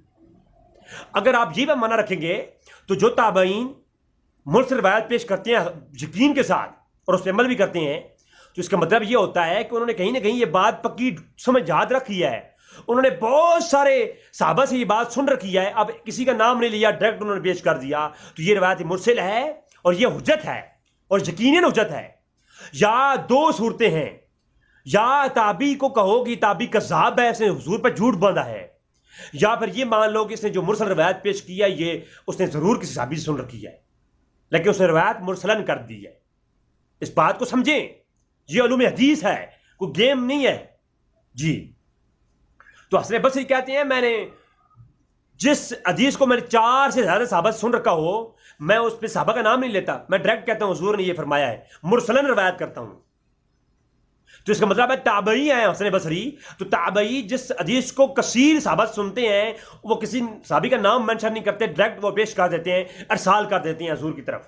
اگر آپ یہ معنی رکھیں گے تو جو تابعین مرسل روایت پیش کرتے ہیں یقین کے ساتھ اور اس پہ عمل بھی کرتے ہیں، تو اس کا مطلب یہ ہوتا ہے کہ انہوں نے کہیں نہ کہیں یہ بات پکی سمجھ یاد رکھی ہے، انہوں نے بہت سارے صحابہ سے یہ بات سن رکھی ہے، اب کسی کا نام نہیں لیا، ڈائریکٹ انہوں نے پیش کر دیا، تو یہ روایت مرسل ہے اور یہ حجت ہے اور یقیناً حجت ہے۔ یا 2 صورتیں ہیں، یا تابعی کو کہو کہ تابعی کذاب ہے، اس نے حضور پر جھوٹ باندھا ہے، یا پھر یہ مان لو کہ اس نے جو مرسل روایت پیش کی ہے یہ اس نے ضرور کسی صحابی سے سن رکھی ہے لیکن اس نے روایت مرسلن کر دی ہے۔ اس بات کو سمجھیں، یہ علوم حدیث ہے، کوئی گیم نہیں ہے جی۔ تو حسن بصری کہتے ہیں میں نے جس حدیث کو میں نے 4 سے زیادہ صحابہ سے سن رکھا ہو، میں اس پہ صحابہ کا نام نہیں لیتا، میں ڈائریکٹ کہتا ہوں حضور نے یہ فرمایا ہے، مرسلن روایت کرتا ہوں. تو اس کا مطلب ہے تابعی ہیں حسن بصری، تو تابعی جس حدیث کو کثیر صحابہ سنتے ہیں وہ کسی صحابی کا نام مینشن نہیں کرتے، ڈائریکٹ وہ پیش کر دیتے ہیں، ارسال کر دیتے ہیں حضور کی طرف،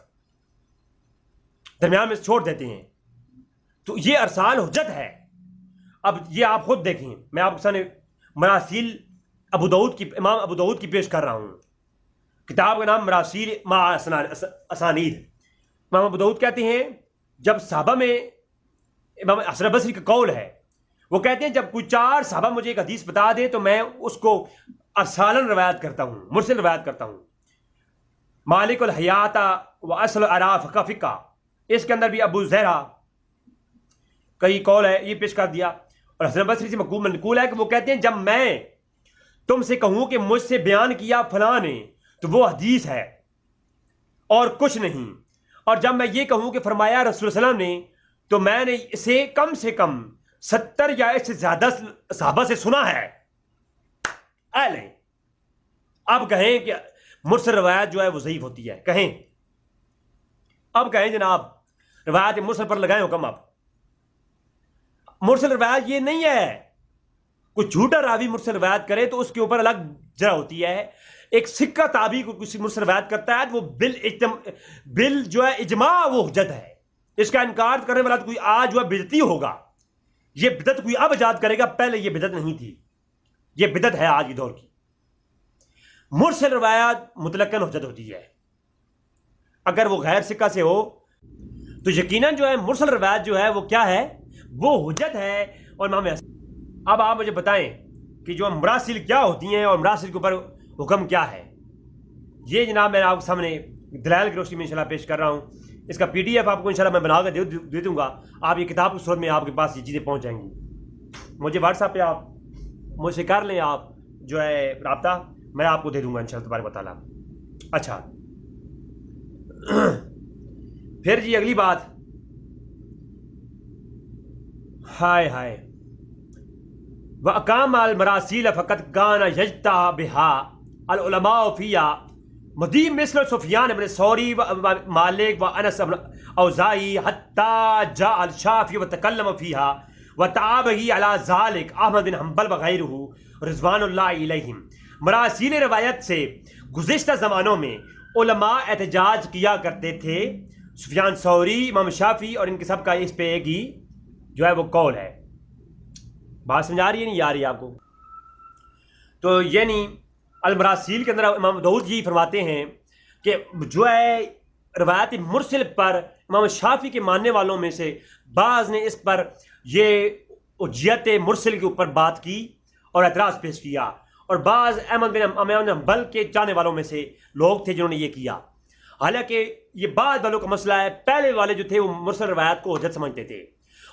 درمیان میں چھوڑ دیتے ہیں. تو یہ ارسال حجت ہے. اب یہ آپ خود دیکھیں، میں آپ کے سامنے مراسیل ابو داؤد کی، امام ابو داؤد کی پیش کر رہا ہوں. کتاب کا نام مراسیل مع اسانید. امام ابو داؤد کہتے ہیں جب صحابہ میں امام حسن بصری کا قول ہے، وہ کہتے ہیں جب کوئی 4 صحابہ مجھے ایک حدیث بتا دے تو میں اس کو ارسالن روایت کرتا ہوں، مرسل روایت کرتا ہوں. مالک الحیات و اصل عراف کا فقہ، اس کے اندر بھی ابو زہرا کئی قول ہے، یہ پیش کر دیا. اور حسن بصری سے منقول ہے کہ وہ کہتے ہیں جب میں تم سے کہوں کہ مجھ سے بیان کیا فلاں نے تو وہ حدیث ہے اور کچھ نہیں، اور جب میں یہ کہوں کہ فرمایا رسول اللہ علیہ وسلم نے تو میں نے اسے کم سے کم 70 یا اس سے زیادہ صحابہ سے سنا ہے. لیں اب کہیں کہ مرسل روایت جو ہے وہ ضعیف ہوتی ہے، کہیں اب کہیں جناب روایت مرسل پر لگائیں حکم. اب مرسل روایت یہ نہیں ہے کوئی جھوٹا راوی مرسل روایت کرے تو اس کے اوپر الگ جرح ہوتی ہے. ایک سکہ تابعی کو کسی مرسل روایت کرتا ہے تو وہ بل جو ہے اجماع وہ حجت ہے. اس کا انکار کرنے والا تو کوئی آج جو ہے بدعتی ہوگا. یہ بدعت کوئی اب ایجاد کرے گا، پہلے یہ بدعت نہیں تھی، یہ بدعت ہے آج کے دور کی. مرسل روایت مطلقاً حجت ہوتی ہے. اگر وہ غیر سکہ سے ہو تو یقیناً جو ہے مرسل روایت جو ہے وہ کیا ہے، وہ حجت ہے. اور امام اب آپ مجھے بتائیں کہ جو مراسل کیا ہوتی ہیں اور مراسل کے اوپر حکم کیا ہے. یہ جناب میں آپ کے سامنے دلائل کی روشنی میں انشاءاللہ پیش کر رہا ہوں. اس کا PDF آپ کو انشاءاللہ میں بنا کے دے دوں گا. آپ یہ کتاب کی صورت میں آپ کے پاس یہ چیزیں پہنچ جائیں گی. مجھے واٹس ایپ پہ آپ مجھ سے کر لیں، آپ جو ہے رابطہ، میں آپ کو دے دوں گا انشاءاللہ تبارک و تعالیٰ. اچھا پھر جی اگلی بات، ہائے ہائے وَأَقَامَ الْمَرَاسِيلَ فَقَدْ كَانَ يَجْتَهَا بِهَا الْعُلَمَاءُ فِيهَا مدیم مثل سفیان بن ثوری و مالک و انس بن اوزاعی حتی جاء الشافعی وتکلم فیها وتعابه على ذلك احمد بن حنبل وغیرہ رضوان اللہ علیہم. مراسیل روایت سے گزشتہ زمانوں میں علماء احتجاج کیا کرتے تھے. سفیان ثوری، امام شافعی اور ان کے سب کا اس پہ ایک ہی جو ہے وہ قول ہے. بات سمجھ آ رہی ہے نہیں آ رہی آپ کو؟ تو یعنی المراسیل کے اندر امام داؤد جی فرماتے ہیں کہ جو ہے روایت مرسل پر امام شافعی کے ماننے والوں میں سے بعض نے اس پر یہ حجیت مرسل کے اوپر بات کی اور اعتراض پیش کیا، اور بعض احمد بن حنبل کے چاہنے والوں میں سے لوگ تھے جنہوں نے یہ کیا. حالانکہ یہ بعض والوں کا مسئلہ ہے، پہلے والے جو تھے وہ مرسل روایت کو حجت سمجھتے تھے.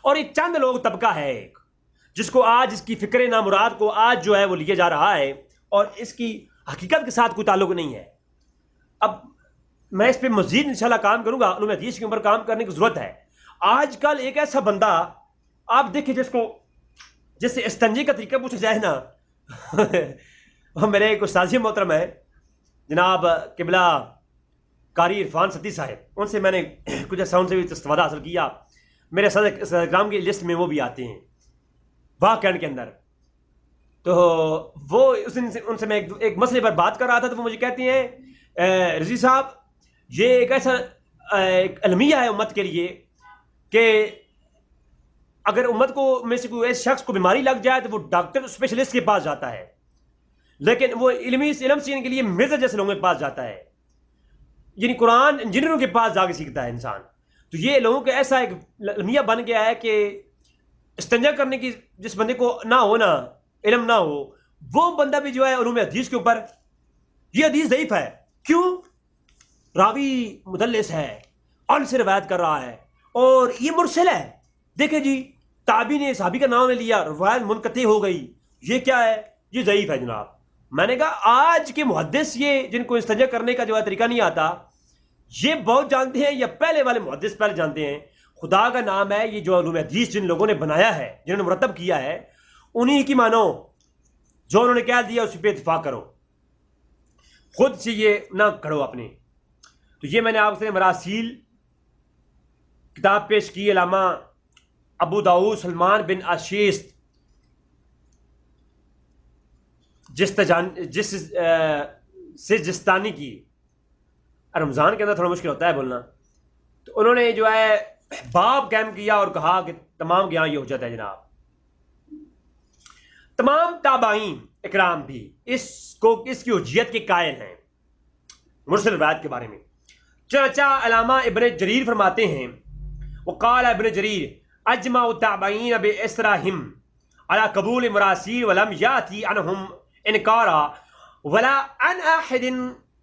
اور یہ چند لوگ طبقہ ہے ایک جس کو آج اس کی فکر نامراد کو آج جو ہے وہ لیا جا رہا ہے اور اس کی حقیقت کے ساتھ کوئی تعلق نہیں ہے. اب میں اس پہ مزید انشاءاللہ کام کروں گا، علوم حدیث کے اوپر کام کرنے کی ضرورت ہے. آج کل ایک ایسا بندہ آپ دیکھیں جس سے استنجی کا طریقہ پوچھا جائے نا وہ میرے ایک استاذ محترم ہے جناب قبلہ قاری عرفان ستی صاحب، ان سے میں نے کچھ عرصہ ان سے بھی استفادہ حاصل کیا. میرے صدر اکرام کی لسٹ میں وہ بھی آتے ہیں واہ کینڈ کے اندر. تو وہ ان سے میں ایک مسئلے پر بات کر رہا تھا تو وہ مجھے کہتے ہیں رضی صاحب یہ ایک ایسا ایک المیہ ہے امت کے لیے کہ اگر امت کو میں سے کوئی ایسے شخص کو بیماری لگ جائے تو وہ ڈاکٹر اسپیشلسٹ کے پاس جاتا ہے، لیکن وہ علم سیکھنے کے لیے مرزا جیسے لوگوں کے پاس جاتا ہے، یعنی قرآن انجینئروں کے پاس جا کے سیکھتا ہے انسان. تو یہ لوگوں کا ایسا ایک المیہ بن گیا ہے کہ استنجا کرنے کی جس بندے کو نہ ہو نا علم نہ ہو وہ بندہ بھی جو ہے علوم حدیث کے اوپر یہ حدیث ضعیف ہے. کیوں؟ راوی مدلس ہے، ان سے روایت کر رہا ہے اور یہ مرسل ہے. دیکھیں جی تابعی نے صحابی کا نام لے لیا، روایت منقطع ہو گئی، یہ کیا ہے؟ یہ ضعیف ہے جناب. میں نے کہا آج کے محدث یہ جن کو استنجا کرنے کا جو ہے طریقہ نہیں آتا یہ بہت جانتے ہیں، یا پہلے والے محدث پہلے جانتے ہیں. خدا کا نام ہے یہ جو علوم حدیث جن لوگوں نے بنایا ہے، جنہوں نے مرتب کیا ہے، انہی کی مانو، جو انہوں نے کہہ دیا اسی پہ اتفاق کرو، خود سے یہ نہ کرو اپنے. تو یہ میں نے آپ سے مراسیل کتاب پیش کی علامہ ابو داؤد سلمان بن اشیست جستانی کی. رمضان کے اندر تھوڑا مشکل ہوتا ہے بولنا. تو انہوں نے جو ہے باب قائم کیا اور کہا کہ تمام کے یہاں یہ حجت ہے جناب. تمام تابعین اکرام بھی اس کی حجیت کے قائل ہیں مرسل روایت کے بارے میں. چنانچہ علامہ ابن جریر فرماتے ہیں وقال ابن جریر اجمع التابعین باسرہم على قبول مراسیل ولم یاتی عنہم انکارا ولا عن احد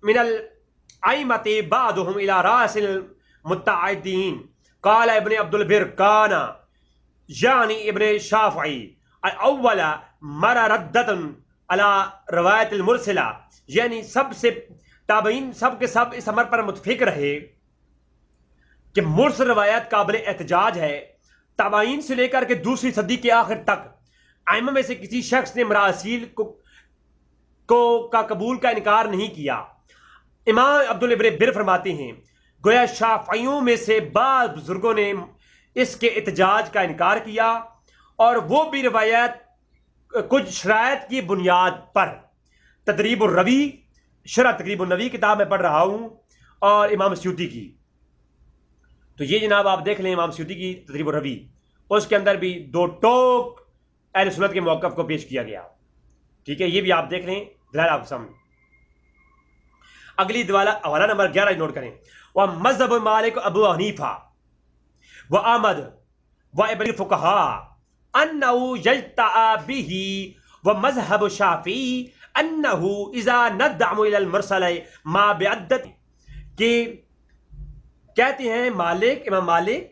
من الائمۃ بعضهم الى راس المتعدین. قال ابن عبد البر کان یعنی ابن شافعی اول مردۃ على روایت المرسلہ، یعنی سب سے تابعین سب کے سب اس امر پر متفق رہے کہ مرسل روایت قابل احتجاج ہے. تابعین سے لے کر کے دوسری صدی کے آخر تک ائمہ میں سے کسی شخص نے مراسیل کا قبول کا انکار نہیں کیا. امام عبدالبر بر فرماتے ہیں گویا شافعیوں میں سے بعض بزرگوں نے اس کے احتجاج کا انکار کیا اور وہ بھی روایت کچھ شرائط کی بنیاد پر. تدریب الروی شرح تقریب النوی کتاب میں پڑھ رہا ہوں اور امام سیوطی کی. تو یہ جناب آپ دیکھ لیں امام سیوطی کی تدریب الروی، اس کے اندر بھی دو ٹوک اہل سنت کے موقف کو پیش کیا گیا. ٹھیک ہے، یہ بھی آپ دیکھ لیں دلائل آپ سامنے. اگلی حوالہ نمبر 11 نوٹ کریں. وہ مذہب مالک ابو حنیفہ و احمد و ابن الفقہاء انہ یجتع بہ و مذہب شافعی انہ اذا ندعم الى المرسل ما بعدت، کہ کہتے ہیں امام مالک،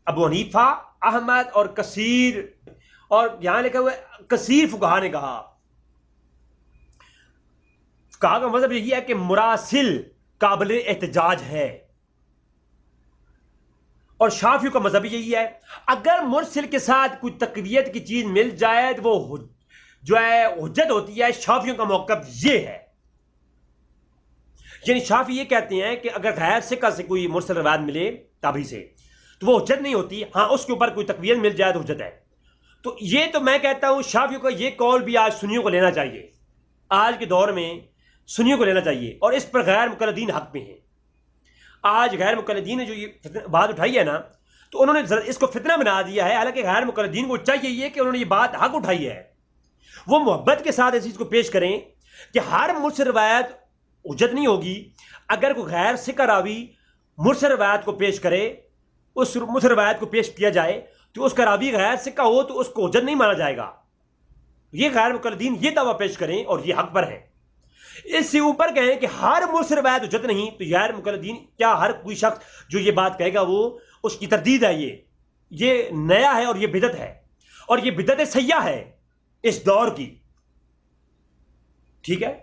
ابو حنیفہ، احمد اور کثیر، اور یہاں لکھا ہوا ہے کثیر فقہا نے کہا کا مطلب یہی ہے کہ مراسل قابل احتجاج ہے، اور شافعیوں کا مذہب یہی ہے اگر مرسل کے ساتھ کوئی تقویت کی چیز مل جائے تو وہ جو ہے حجت ہوتی ہے. شافعیوں کا موقف یہ ہے، یعنی شافعی یہ کہتے ہیں کہ اگر غیر ثقہ سے کوئی مرسل روایت ملے تابعی سے تو وہ حجت نہیں ہوتی، ہاں اس کے اوپر کوئی تقویت مل جائے تو حجت ہے. تو یہ تو میں کہتا ہوں شافعیوں کا یہ قول بھی آج سنیوں کو لینا چاہیے، آج کے دور میں سنیوں کو لینا چاہیے، اور اس پر غیر مقلدین حق میں ہیں. آج غیر مقلدین نے جو یہ بات اٹھائی ہے نا، تو انہوں نے اس کو فتنہ بنا دیا ہے، حالانکہ غیر مقلدین کو چاہیے یہ کہ انہوں نے یہ بات حق اٹھائی ہے وہ محبت کے ساتھ اس چیز کو پیش کریں کہ ہر مرسل روایت حجت نہیں ہوگی. اگر کوئی غیر ثقہ راوی مرسل روایت کو پیش کرے، اس مرسل روایت کو پیش کیا جائے تو اس کا راوی غیر ثقہ ہو تو اس کو حجت نہیں مانا جائے گا. یہ غیر مقلدین یہ دعویٰ پیش کریں اور یہ حق پر ہے. اس سے اوپر کہیں کہ ہر مرسل روایت حجت نہیں، تو غیر مقلدین کیا ہر کوئی شخص جو یہ بات کہے گا وہ اس کی تردید ہے. یہ نیا ہے اور یہ بدعت ہے، اور یہ بدعت سیاح ہے اس دور کی. ٹھیک ہے،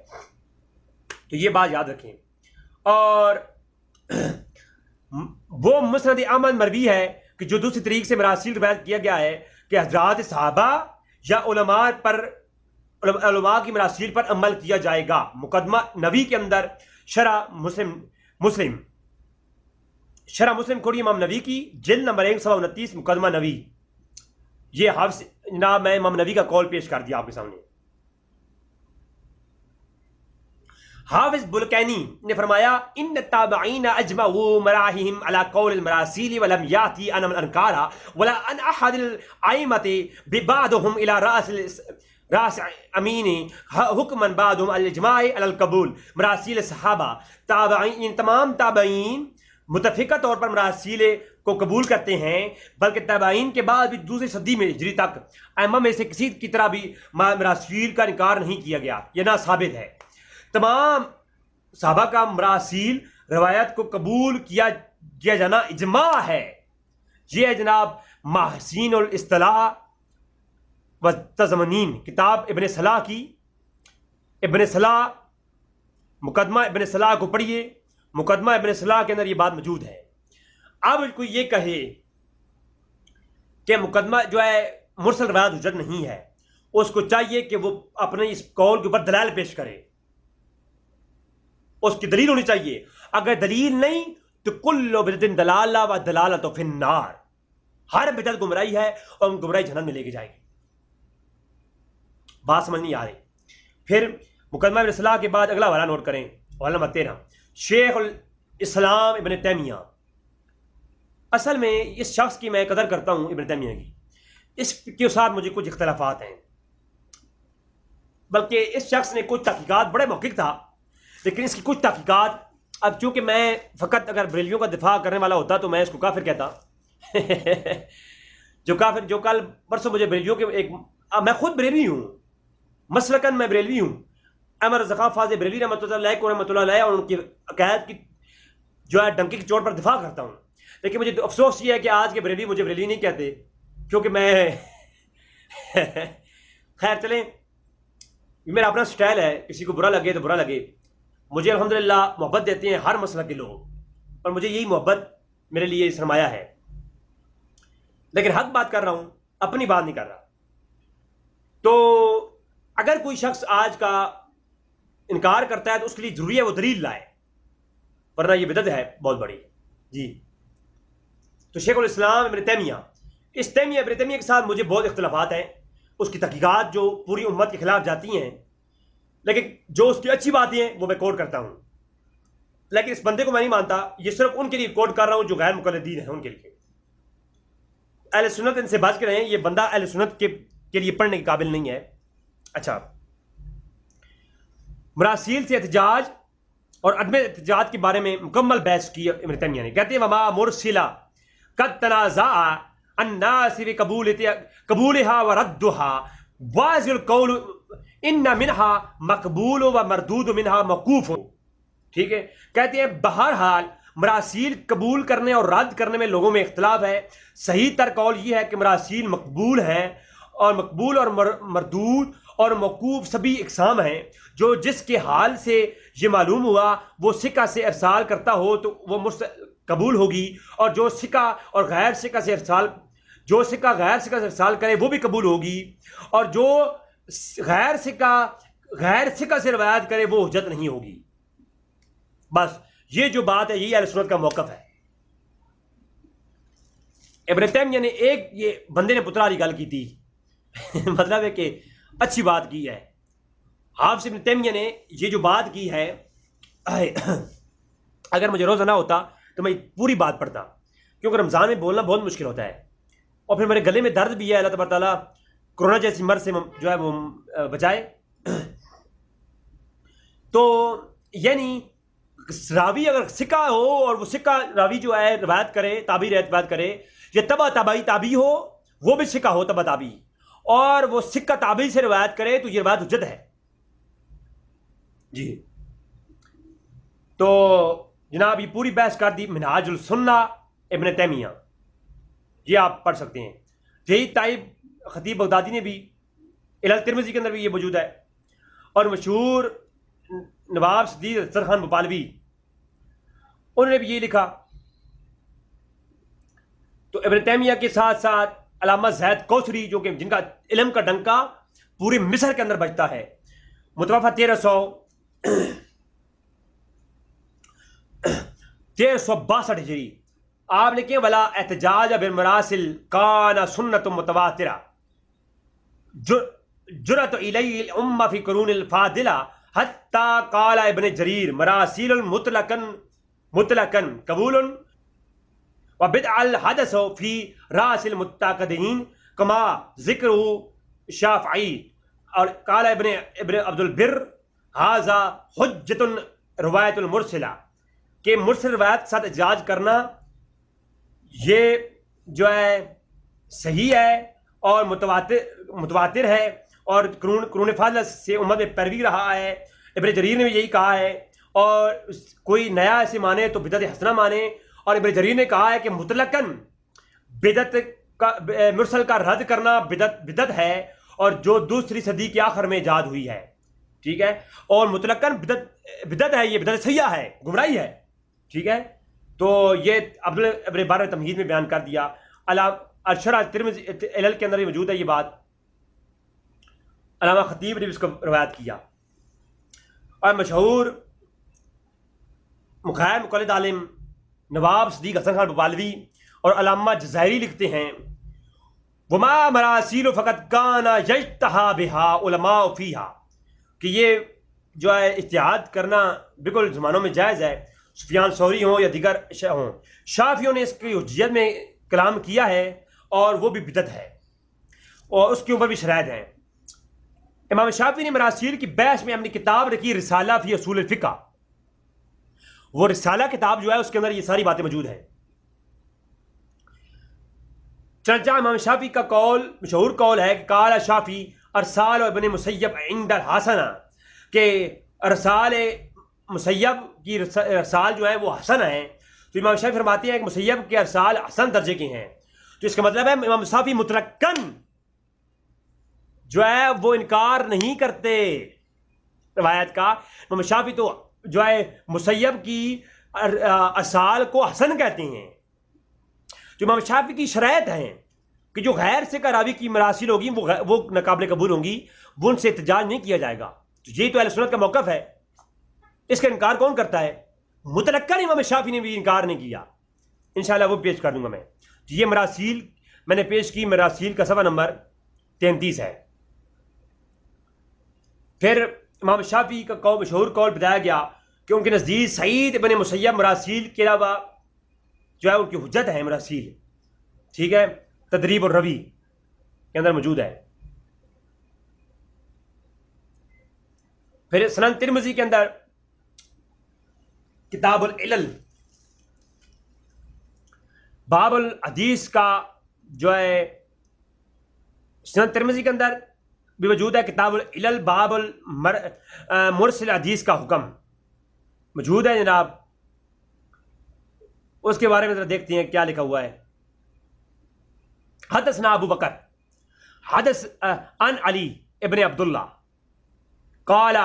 تو یہ بات یاد رکھیں. اور وہ مسند احمد مروی ہے کہ جو دوسری طریق سے مراسیل روایت کیا گیا ہے کہ حضرات صحابہ یا علماء کی مراسیل پر عمل کیا جائے گا. مقدمہ نوی کے اندر شرح مسلم کھوڑی امام نوی کی جلد نمبر 129 مقدمہ نوی. یہ حافظ جناب میں امام نوی کا قول پیش کر دیا آپ کے سامنے. حافظ بلقینی نے فرمایا ان التابعین اجمعوا مراہم علی قول المراسیل ولم یاتی عنہم الانکارا ولا ان احد الائمۃ ببعضهم الى راس امین حکما بعضهم الاجماع علی القبول. مراسیل صحابہ تابعین تمام تابعین متفقہ طور پر مراسیل کو قبول کرتے ہیں، بلکہ تابعین کے بعد بھی دوسری صدی میں ہجری تک ائمہ میں سے کسی کی طرح بھی مراسیل کا انکار نہیں کیا گیا. یہ نا ثابت ہے. تمام صحابہ کا مراسیل روایت کو قبول کیا جانا اجماع ہے. یہ ہے جناب محسین الاصطلاح و تضمنین کتاب ابن صلاح کی. ابن صلاح مقدمہ ابن صلاح کو پڑھیے. مقدمہ ابن صلاح کے اندر یہ بات موجود ہے. اب کوئی یہ کہے کہ مقدمہ جو ہے مرسل روایت حجت نہیں ہے، اس کو چاہیے کہ وہ اپنے اس قول کے اوپر دلائل پیش کرے، اس کی دلیل ہونی چاہیے. اگر دلیل نہیں تو کل بدعت دلالہ و دلالۃ فی النار، ہر بدعت گمراہی ہے اور ہم گمراہی جہنم میں لے کے جائیں گے. بات سمجھ نہیں آ رہی. پھر مقدمہ ابن صلاح کے بعد اگلا حوالہ نوٹ کریں، حوالہ نمبر 13، شیخ الاسلام ابن تیمیہ. اصل میں اس شخص کی میں قدر کرتا ہوں، ابن تیمیہ کی. اس کے ساتھ مجھے کچھ اختلافات ہیں، بلکہ اس شخص نے کچھ تحقیقات، بڑے محقق تھا لیکن اس کی کچھ تحقیقات، اب چونکہ میں فقط اگر بریلویوں کا دفاع کرنے والا ہوتا تو میں اس کو کافر کہتا. جو کل پرسوں مجھے بریلویوں کے میں خود بریلوی ہوں، مسلکن میں بریلوی ہوں. احمد رضا فاضل بریلوی رحمۃ اللہ علیہ کو رحمۃ اللہ علیہ اور ان کی عقائد کی جو ہے ڈنکی کی چوٹ پر دفاع کرتا ہوں. لیکن مجھے افسوس یہ ہے کہ آج کے بریلوی مجھے بریلوی نہیں کہتے، کیونکہ میں خیر چلیں، میرا اپنا سٹائل ہے، کسی کو برا لگے تو برا لگے. مجھے الحمدللہ محبت دیتے ہیں ہر مسلک کے لوگ، اور مجھے یہی محبت میرے لیے سرمایہ ہے. لیکن حق بات کر رہا ہوں، اپنی بات نہیں کر رہا. تو اگر کوئی شخص آج کا انکار کرتا ہے تو اس کے لیے ضروری ہے وہ دلیل لائے، ورنہ یہ بدعت ہے بہت بڑی. جی تو شیخ الاسلام ابن تیمیہ، اس ابن تیمیہ کے ساتھ مجھے بہت اختلافات ہیں. اس کی تحقیقات جو پوری امت کے خلاف جاتی ہیں، لیکن جو اس کی اچھی باتیں ہیں وہ میں کوٹ کرتا ہوں. لیکن اس بندے کو میں نہیں مانتا، یہ صرف ان کے لیے کوٹ کر رہا ہوں جو غیر مقلدین ہیں، ان کے لیے. اہل سنت ان سے بچ کے رہیں، یہ بندہ اہل سنت کے لیے پڑھنے کے قابل نہیں ہے. اچھا، مراسیل سے احتجاج اور عدم احتجاج کے بارے میں مکمل بحث کی ابن تیمیہ نے. کہتے ہیں وما مرسلہ قد تنازع الناس بقبولها وردها واضح القول ان منها مقبول و مردود منها موقوف. ٹھیک ہے، کہتے ہیں بہرحال مراسیل قبول کرنے اور رد کرنے میں لوگوں میں اختلاف ہے. صحیح تر قول یہ ہے کہ مراسیل مقبول ہیں، اور مقبول اور مردود اور موقوف سبھی اقسام ہیں. جو جس کے حال سے یہ معلوم ہوا وہ سکہ سے ارسال کرتا ہو تو وہ قبول ہوگی، اور جو سکہ غیر سکہ سے ارسال کرے وہ بھی قبول ہوگی، اور جو غیر سکہ سے روایت کرے وہ حجت نہیں ہوگی. بس یہ جو بات ہے یہی اہل سنت کا موقف ہے. ابن تیمیہ نے یہ بندے نے پتراری گل کی تھی مطلب ہے کہ اچھی بات کی ہے. حافظ ابن تیمیہ نے یہ جو بات کی ہے، اگر مجھے روزہ نہ ہوتا تو میں پوری بات پڑھتا، کیونکہ رمضان میں بولنا بہت مشکل ہوتا ہے، اور پھر میرے گلے میں درد بھی ہے. اللہ تبارک تعالیٰ کورونا جیسی مرض سے جو ہے وہ بچائے. تو یعنی راوی اگر سکہ ہو اور وہ سکہ راوی جو ہے روایت کرے، تابعی روایت کرے، یا تبع تابعی ہو وہ بھی سکہ ہو تبع تابعی، اور وہ سکہ تابعی سے روایت کرے تو یہ روایت حجت ہے. جی تو جناب یہ پوری بحث کر دی منہاج السنہ ابن تیمیہ، یہ آپ پڑھ سکتے ہیں. یہی طائب خطیب بغدادی نے بھی علل ترمذی کے اندر بھی یہ موجود ہے، اور مشہور نواب صدیق اختر خان بھوپالوی انہوں نے بھی یہ لکھا. تو ابن تیمیہ کے ساتھ ساتھ علامہ زید کوثری جو کہ جن کا علم کا ڈنکا پورے مصر کے اندر بجتا ہے، متوفہ 1362 ہجری، آپ لکھیں ولا احتجاج بالمراسل کان سنت متواترہ جرت الیہ الامہ فی قرون الفاضلہ حتی قال ابن جریر مراسیل مطلقاً قبول وبدع الحدث فی راس المتقدمین کما ذکر شافعی. اور قال ابن عبد البر ھذا حجت روایت المرسلہ، کہ مرسل روایت کے ساتھ احتجاج کرنا یہ جو ہے صحیح ہے اور متواتر ہے، اور قرون فاضلہ سے امت میں پیروی رہا ہے. ابن جریر نے بھی یہی کہا ہے، اور کوئی نیا ایسے مانے تو بدعت حسنہ مانے. اور ابن جریر نے کہا ہے کہ مطلقاً بدعت کا مرسل کا رد کرنا بدعت ہے، اور جو دوسری صدی کے آخر میں ایجاد ہوئی ہے. ٹھیک ہے، اور مطلقاً بدعت ہے، یہ بدعت سیاح ہے، گمراہی ہے. ٹھیک ہے، تو یہ ابن بارہ تمہید میں بیان کر دیا. شرح ترمذی علل کے اندر ہی موجود ہے یہ بات. علامہ خطیب نے بھی اس کو روایت کیا. اور مشہور غیر مقلد عالم نواب صدیق حسن خان بھوپالوی اور علامہ جزائری لکھتے ہیں وما مراسیل فقط کانا یجتہا بہا علماء فیہا، کہ یہ جو ہے اجتہاد کرنا بالکل زمانوں میں جائز ہے، سفیان ثوری ہوں یا دیگر ہوں۔ شافعیوں نے اس کی حجیت میں کلام کیا ہے اور وہ بھی بدعت ہے اور اس کے اوپر بھی شرائط ہیں۔ امام شافعی نے مراسیل کی بحث میں اپنی کتاب رکھی رسالہ فی اصول الفقہ، وہ رسالہ کتاب جو ہے اس کے اندر یہ ساری باتیں موجود ہیں۔ چنانچہ امام شافعی کا قول مشہور قول ہے کہ قال شافعی ارسال ابن مسیب عند الحسن، کہ ارسال مسیب کی ارسال جو ہے وہ حسن ہیں، تو امام شافعی فرماتے ہیں کہ مسیب کے ارسال حسن درجے کے ہیں، تو اس کا مطلب ہے امام شافعی مطلقاً جو ہے وہ انکار نہیں کرتے روایت کا۔ امام شافعی تو جو ہے مسیب کی ارسال کو حسن کہتے ہیں۔ جو امام شافعی کی شرائط ہیں کہ جو غیر سے راوی کی مراسیل ہوگی وہ ناقابل قبول ہوں گی، وہ ان سے احتجاج نہیں کیا جائے گا۔ تو یہ تو اہل سنت کا موقف ہے، اس کا انکار کون کرتا ہے؟ مطلقاً امام شافعی نے بھی انکار نہیں کیا، انشاءاللہ وہ پیش کر دوں گا میں۔ تو یہ مراسیل میں نے پیش کی، مراسیل کا صفحہ نمبر 33 ہے۔ پھر امام شافعی کا قول مشہور قول بتایا گیا کہ ان کے نزدیک سعید ابن مسیب مراسیل کے علاوہ جو ہے ان کی حجت ہے مراسیل، ٹھیک ہے، تدریب الروی کے اندر موجود ہے۔ پھر سنن ترمذی کے اندر کتاب العلل باب الحدیث کا جو ہے سنن ترمذی کے اندر بھی موجود ہے، کتاب العلل باب مرسل حدیث کا حکم موجود ہے جناب۔ اس کے بارے میں ذرا دیکھتے ہیں کیا لکھا ہوا ہے۔ حدثنا ابو بکر حدث عن علی ابن عبداللہ قال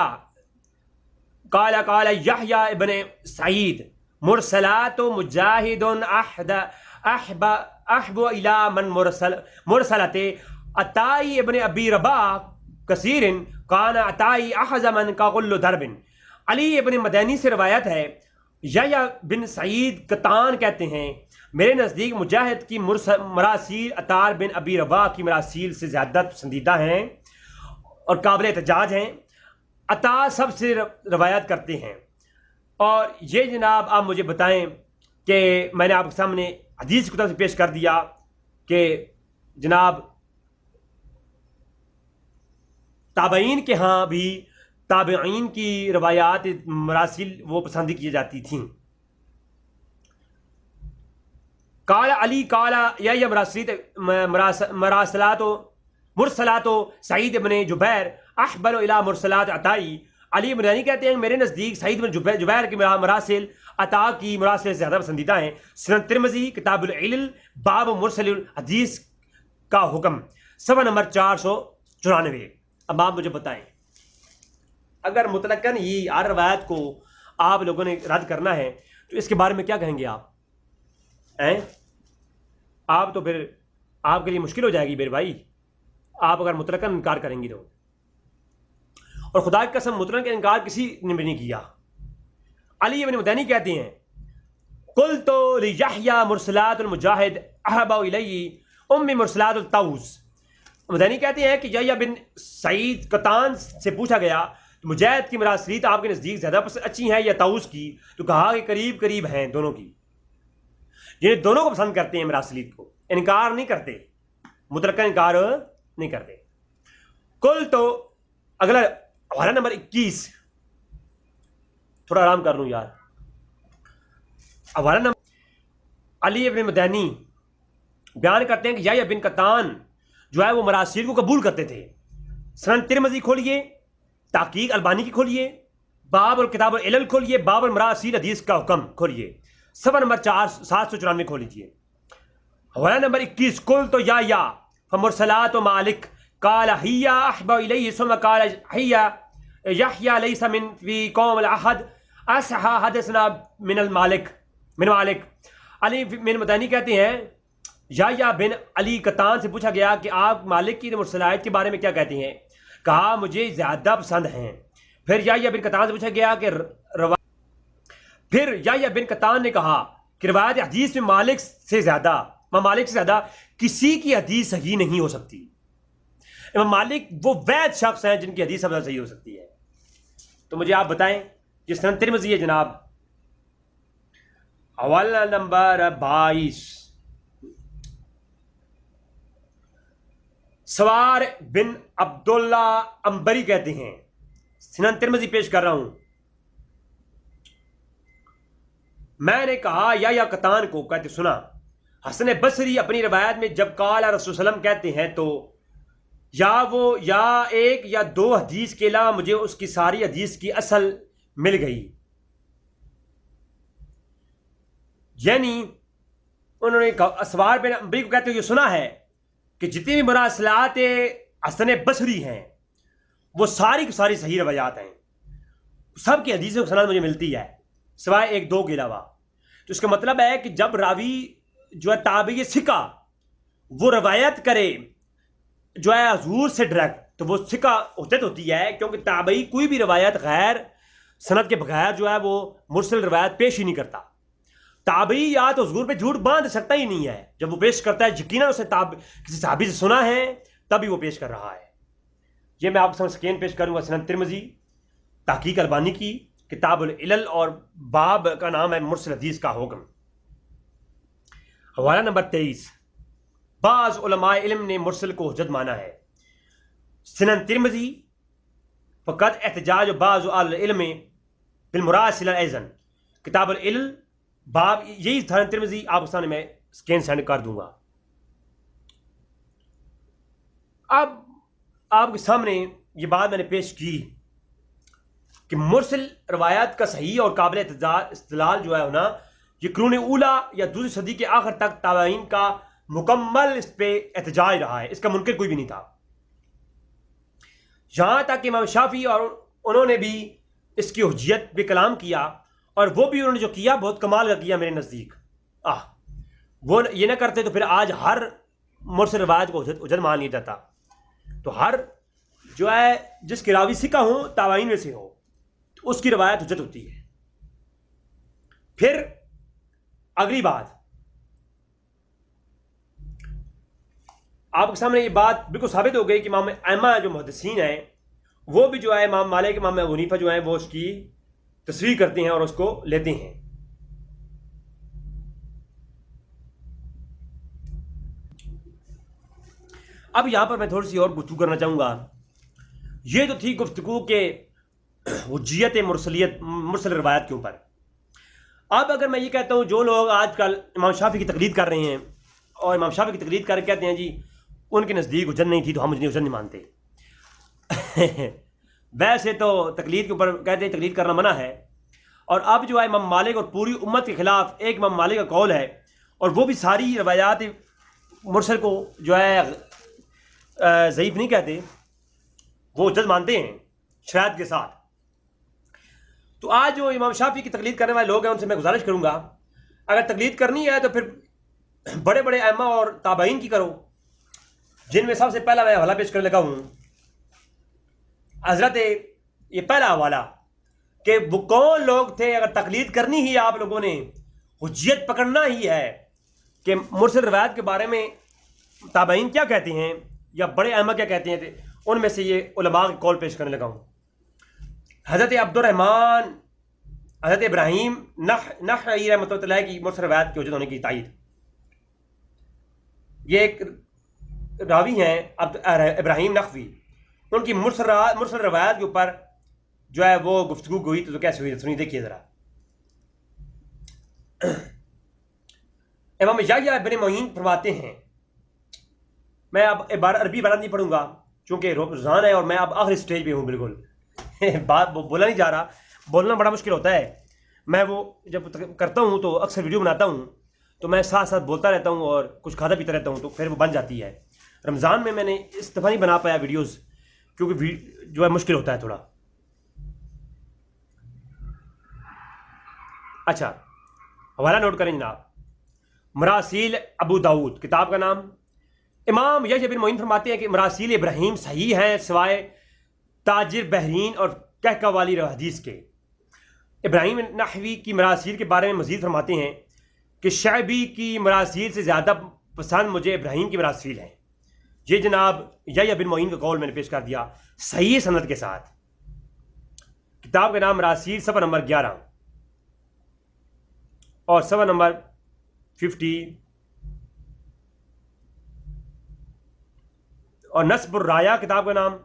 یحیی ابن سعید مرسلات مجاہد احب الى من مرسلت عطائی ابن ابی رباح کثیر کان عطائی احز من کا غل درب۔ علی ابن مدینی سے روایت ہے، یحییٰ بن سعید قطان کہتے ہیں میرے نزدیک مجاہد کی مراسیل عطار بن ابی رباح کی مراسیل سے زیادہ پسندیدہ ہیں اور قابل احتجاج ہیں۔ عطا سب سے روایت کرتے ہیں، اور یہ جناب آپ مجھے بتائیں کہ میں نے آپ کے سامنے حدیث کتب سے پیش کر دیا کہ جناب تابعین کے ہاں بھی تابعین کی روایات مراسل وہ پسند کی جاتی تھیں۔ قال علی قال یا مرسلات سعید بن جبیر احبل الى مرسلات عطائی۔ علی مدانی کہتے ہیں میرے نزدیک سعید بن جبیر کی مراسل عطا کی مراسل سے زیادہ پسندیدہ ہیں۔ سنن ترمذی کتاب العلل باب مرسل الحدیث کا حکم صفحہ نمبر 494۔ اب آپ مجھے بتائیں اگر مطلقاً یہ ہر روایت کو آپ لوگوں نے رد کرنا ہے تو اس کے بارے میں کیا کہیں گے آپ تو پھر آپ کے لیے مشکل ہو جائے گی میرے بھائی، آپ اگر مطلقاً انکار کریں گے تو۔ اور خدا کی قسم مطلقاً انکار کسی نے بھی نہیں کیا۔ علی ابن مدانی کہتے ہیں قلت لیحییٰ مرسلات المجاہد احب الی ام مرسلات الطاؤس۔ مدانی کہتے ہیں کہ یحییٰ بن سعید قطان سے پوچھا گیا مجاہد کی مراسیل آپ کے نزدیک زیادہ اچھی ہیں یا طاؤس کی، تو کہا کہ قریب قریب ہیں دونوں کی، یعنی دونوں کو پسند کرتے ہیں مراسیل کو، انکار نہیں کرتے، مطلقاً انکار نہیں کرتے۔ کل تو اگلا حوالہ نمبر 21، تھوڑا آرام کر لوں یار۔ حوالہ نمبر علی ابن مدانی بیان کرتے ہیں کہ یحییٰ بن قطان جو ہے وہ مراسیل کو قبول کرتے تھے۔ سنن ترمذی کھولیے، تحقیق البانی کی کھولیے، باب الکتاب العلل کھولیے، باب المراسیل حدیث کا حکم کھولیے، صفحہ نمبر 794 کھول لیجیے۔ حوالہ نمبر 21 قل تو یا فمرسلات مالک قال ہی احب الیہ ثم قال ہی یحییٰ لیس من فی قوم الاحد اصحا حدثنا من مالک۔ علی بن مدانی کہتے ہیں یحییٰ بن علی قطان سے پوچھا گیا کہ آپ مالک کی مرسلات کے بارے میں کیا کہتے ہیں، کہا مجھے زیادہ پسند ہیں۔ پھر یحییٰ بن قطان سے پوچھا گیا کہ پھر یحییٰ بن قطان نے کہا کہ روایت حدیث میں مالک سے زیادہ کسی کی حدیث صحیح نہیں ہو سکتی. امام مالک وہ وید شخص ہیں جن کی حدیث سب سے صحیح ہو سکتی ہے. تو مجھے آپ بتائیں یہ سنن ترمذی ہے جناب، حوالہ نمبر 22. سوار بن عبداللہ عنبری کہتے ہیں، سنن ترمذی پیش کر رہا ہوں، میں نے کہا یا قطان کو کہتے سنا. حسن بصری اپنی روایت میں جب قال رسول صلی اللہ علیہ وسلم کہتے ہیں تو یا ایک یا دو حدیث کے علاوہ مجھے اس کی ساری حدیث کی اصل مل گئی. یعنی انہوں نے سوار بن عنبری کو کہتے ہوئے یہ سنا ہے کہ جتنی بھی مراسلات حسن بصری ہیں وہ ساری کی ساری صحیح روایات ہیں، سب کی حدیثوں کی سند مجھے ملتی ہے سوائے ایک دو کے علاوہ. تو اس کا مطلب ہے کہ جب راوی جو ہے تابعی ثقہ وہ روایت کرے جو ہے حضور سے ڈائریکٹ تو وہ ثقہ حجت ہوتی ہے، کیونکہ تابعی کوئی بھی روایت غیر سند کے بغیر جو ہے وہ مرسل روایت پیش ہی نہیں کرتا. تابعی یا تو حضور پہ جھوٹ باندھ سکتا ہی نہیں ہے، جب وہ پیش کرتا ہے یقیناً اسے کسی صحابی سے سنا ہے تبھی وہ پیش کر رہا ہے. یہ میں آپ کے سامنے سکین پیش کروں گا سنن ترمذی، تحقیق البانی کی، کتاب العلل، اور باب کا نام ہے مرسل حدیث کا حکم. حوالہ نمبر 23. بعض علماء علم نے مرسل کو حجت مانا ہے. سنن ترمذی فقط احتجاج بعض اہل العلم بالمراسل ایضا، کتاب العلل باب، یہی سنن ترمذی آپ کے سامنے میں سکین سینڈ کر دوں گا. اب آپ کے سامنے یہ بات میں نے پیش کی کہ مرسل روایات کا صحیح اور قابل استدلال جو ہے ہونا یہ قرون اولا یا دوسری صدی کے آخر تک تابعین کا مکمل اس پہ احتجاج رہا ہے، اس کا منکر کوئی بھی نہیں تھا. یہاں تک کہ امام شافعی اور انہوں نے بھی اس کی حجیت پہ کلام کیا، اور وہ بھی انہوں نے جو کیا بہت کمال کا کیا میرے نزدیک. وہ یہ نہ کرتے تو پھر آج ہر مرسل روایت کو حجت مان لیا جاتا. تو ہر جو ہے جس کے راوی ثقہ ہوں تابعین میں سے ہو تو اس کی روایت حجت ہوتی ہے. پھر اگلی بات آپ کے سامنے یہ بات بالکل ثابت ہو گئی کہ امام ائمہ جو محدثین ہیں وہ بھی جو ہے امام مالک امام ابو حنیفہ جو ہیں وہ اس کی تصریح کرتے ہیں اور اس کو لیتے ہیں. اب یہاں پر میں تھوڑی سی اور گفتگو کرنا چاہوں گا. یہ تو تھی گفتگو کے حجیت مرسل روایت کے اوپر. اب اگر میں یہ کہتا ہوں جو لوگ آج کل امام شافعی کی تقلید کر رہے ہیں اور امام شافعی کی تقلید کر کے کہتے ہیں جی ان کے نزدیک حجت نہیں تھی تو ہم حجت نہیں مانتے. ویسے تو تقلید کے اوپر کہتے ہیں تقلید کرنا منع ہے، اور اب جو ہے امام مالک اور پوری امت کے خلاف ایک امام مالک کا قول ہے، اور وہ بھی ساری روایات مرسل کو جو ہے ضعیف نہیں کہتے، وہ حجت مانتے ہیں شرائط کے ساتھ. تو آج جو امام شافعی کی تقلید کرنے والے لوگ ہیں ان سے میں گزارش کروں گا اگر تقلید کرنی ہے تو پھر بڑے بڑے ائمہ اور تابعین کی کرو، جن میں سب سے پہلا میں حوالہ پیش کرنے لگا ہوں حضرت، یہ پہلا حوالہ کہ وہ کون لوگ تھے. اگر تقلید کرنی ہی آپ لوگوں نے حجیت پکڑنا ہی ہے کہ مرسل روایت کے بارے میں تابعین کیا کہتے ہیں یا بڑے ائمہ کیا کہتے ہیں، ان میں سے یہ علماء کے قول پیش کرنے لگا ہوں. حضرت عبد الرحمن حضرت ابراہیم نخعی رحمۃ اللہ علیہ کی مرسل روایت کی حجت ہونے کی تائید. یہ ایک راوی ہیں ابراہیم نخوی، ان کی مرسل روایت کے اوپر جو ہے وہ گفتگو ہوئی تو کیسے ہوئی سنی دیکھیے ذرا. امام یحییٰ بن معین فرماتے ہیں، میں اب عربی عبارت نہیں پڑھوں گا چونکہ رمضان ہے اور میں اب آخری سٹیج پہ ہوں، بالکل بات بولا نہیں جا رہا، بولنا بڑا مشکل ہوتا ہے. میں وہ جب کرتا ہوں تو اکثر ویڈیو بناتا ہوں تو میں ساتھ ساتھ بولتا رہتا ہوں اور کچھ کھاتا پیتا رہتا ہوں تو پھر وہ بن جاتی ہے. رمضان میں نے اس دفعہ نہیں بنا پایا ویڈیوز کیونکہ جو ہے مشکل ہوتا ہے تھوڑا. اچھا حوالہ نوٹ کریں جناب، مراسیل ابو داؤد کتاب کا نام. امام یحییٰ بن معین فرماتے ہیں کہ مراسیل ابراہیم صحیح ہیں سوائے تاجر بحرین اور کہکہ والی حدیث کے. ابراہیم نحوی کی مراسیل کے بارے میں مزید فرماتے ہیں کہ شعبی کی مراسیل سے زیادہ پسند مجھے ابراہیم کی مراسیل ہیں. یہ جناب یحییٰ بن معین کا قول میں نے پیش کر دیا صحیح سند کے ساتھ. کتاب کا نام مراسیل، صفحہ نمبر 11 اور صفحہ نمبر 50 اور نصب الرایا کتاب کا نام،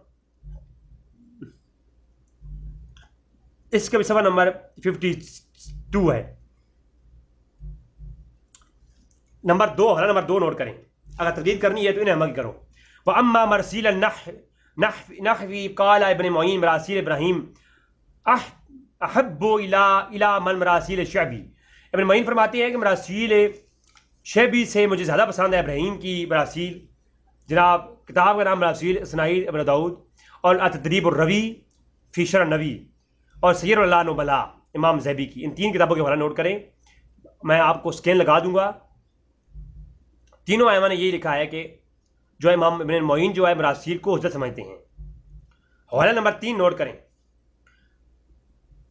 اس کا بھی صفحہ نمبر 52 ہے. نمبر 2 حوالہ نمبر 2 نوٹ کریں، اگر تقریر کرنی ہے تو انہیں عمل کرو. وَأَمَّا مَرْسِيلَ النَّحْوِ قَالَ ابن معین مراسیل ابراہیم احب الى من مراسیل شعبی. ابن معین فرماتے ہیں کہ مراسیل شعبی سے مجھے زیادہ پسند ہے ابراہیم کی مراسیل. جناب کتاب کا نام مراسیل اسنائید ابن داؤد اور التدریب الروی فی شرح نبی اور سیر اللہ نبلا امام زیبی کی. ان 3 کتابوں کے حوالہ نوٹ کریں، میں آپ کو سکین لگا دوں گا. تینوں ائمہ نے یہی لکھا ہے کہ جو امام ابن معین جو ہے مراسیل کو حجت سمجھتے ہیں. حوالہ نمبر 3 نوٹ کریں.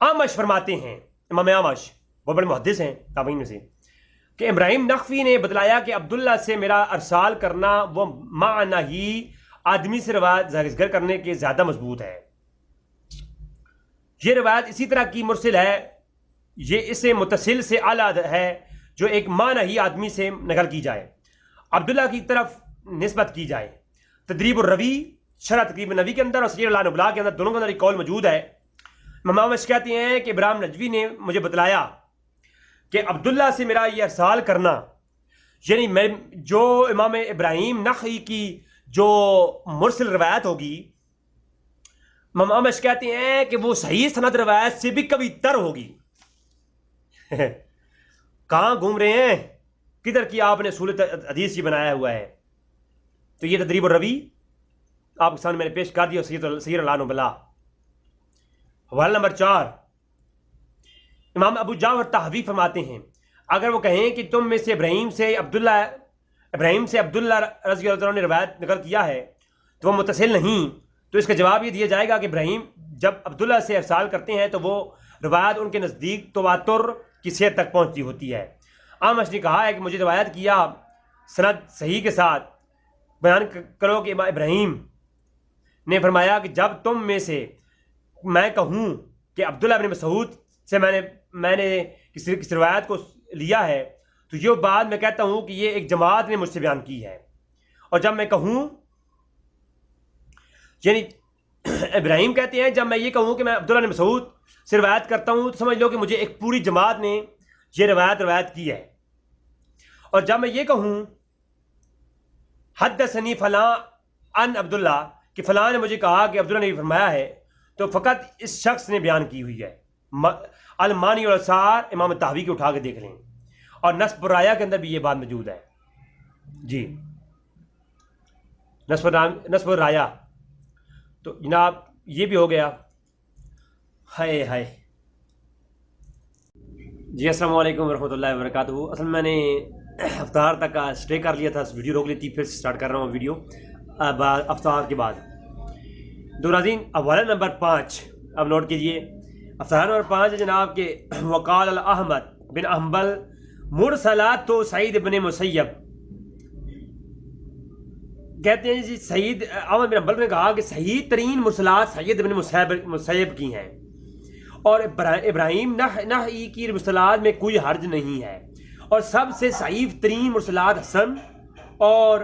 اعمش فرماتے ہیں، امام اعمش وہ بڑے محدث ہیں تابعین میں سے، کہ ابراہیم نحوی نے بتلایا کہ عبداللہ سے میرا ارسال کرنا وہ معنی ہی آدمی سے روایت ذکر کرنے کے زیادہ مضبوط ہے. یہ روایت اسی طرح کی مرسل ہے، یہ اسے متصل سے اعلیٰ ہے جو ایک معنی ہی آدمی سے نقل کی جائے، عبداللہ کی طرف نسبت کی جائے. تدریب الروی شرح تقریب نبی کے اندر اور سیر اللہ نبلا کے اندر دونوں کے اندر ایک قول موجود ہے. امام احمد کہتے ہیں کہ ابراہیم نجوی نے مجھے بتلایا کہ عبداللہ سے میرا یہ ارسال کرنا، یعنی میں جو امام ابراہیم نحوی کی جو مرسل روایت ہوگی، امام احمد کہتے ہیں کہ وہ صحیح سند روایت سے بھی کبھی تر ہوگی. کہاں گھوم رہے ہیں، کدھر کی آپ نے اصول حدیث یہ بنایا ہوا ہے. تو یہ تدریب الروی آپ کے سامنے میں نے پیش کر دیا، سیر اللہ نبلا. حوالہ نمبر 4 امام ابو جعفر طحاوی فرماتے ہیں اگر وہ کہیں کہ تم میں سے ابراہیم سے عبداللہ رضی اللہ عنہ نے روایت نقل کیا ہے تو وہ متصل نہیں، تو اس کا جواب یہ دیا جائے گا کہ ابراہیم جب عبداللہ سے ارسال کرتے ہیں تو وہ روایت ان کے نزدیک تواتر کی سیر تک پہنچتی ہوتی ہے. اعمش نے کہا ہے کہ مجھے روایت کیا سند صحیح کے ساتھ بیان کرو کہ ابراہیم نے فرمایا کہ جب تم میں سے میں کہوں کہ عبداللہ بن مسعود سے میں نے کسی روایت کو لیا ہے تو یہ بات میں کہتا ہوں کہ یہ ایک جماعت نے مجھ سے بیان کی ہے. اور جب میں کہوں، یعنی ابراہیم کہتے ہیں جب میں یہ کہوں کہ میں عبداللہ بن مسعود سے روایت کرتا ہوں تو سمجھ لو کہ مجھے ایک پوری جماعت نے یہ روایت کی ہے. اور جب میں یہ کہوں حدثنی فلاں ان عبداللہ کہ فلاں نے مجھے کہا کہ عبداللہ نے فرمایا ہے تو فقط اس شخص نے بیان کی ہوئی ہے. المانی اور اثار امام طحاوی کے اٹھا کے دیکھ لیں، اور نصب الرایا کے اندر بھی یہ بات موجود ہے. جی نصب الرایا. تو جناب یہ بھی ہو گیا. ہائے جی السلام علیکم ورحمۃ اللہ وبرکاتہ. اصل میں نے افطار تک کا اسٹے کر لیا تھا، ویڈیو روک لی تھی، پھر سٹارٹ کر رہا ہوں ویڈیو افطار کے بعد. ناظرین حوالہ نمبر 5 اب نوٹ کیجیے. افطار نمبر 5 ہے جناب کہ وقال احمد بن حنبل مرسلات تو سعید بن مسیب. کہتے ہیں جی سعید احمد بن حنبل نے کہا کہ صحیح ترین مرسلات سعید بن مسیب کی ہیں، اور ابراہیم نحوی کی مرسلات میں کوئی حرج نہیں ہے، اور سب سے ضعیف ترین مرسلات حسن اور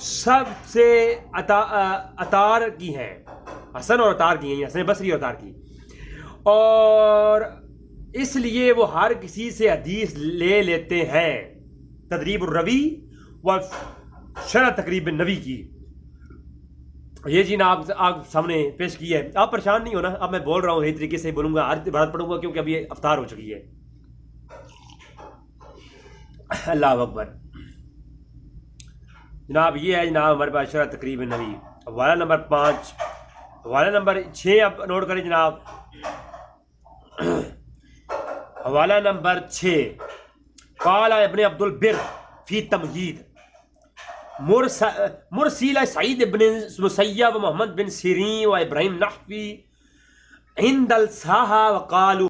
سب سے عطار کی ہیں، حسن اور عطار کی ہیں، حسن بصری اور عطار کی. اور اس لیے وہ ہر کسی سے حدیث لے لیتے ہیں. تدریب الروی و شرح تقریب نبی کی یہ جی نا آپ سامنے پیش کی ہے. آپ پریشان نہیں ہونا، اب میں بول رہا ہوں صحیح طریقے سے بولوں گا، ہر عبارت پڑھوں گا کیونکہ اب یہ افطار ہو چکی ہے. اللہ اکبر. جناب یہ ہے جناب ہمارے پاس شرح تقریب نبی. حوالہ نمبر 5 حوالہ نمبر 6 اب نوٹ کریں جناب. حوالہ نمبر 6 قال ابن عبد البر فی تمہید مرسیل سعید بن مسیب و محمد بن سیرین و ابراہیم نحوی عند الساحہ وقالوا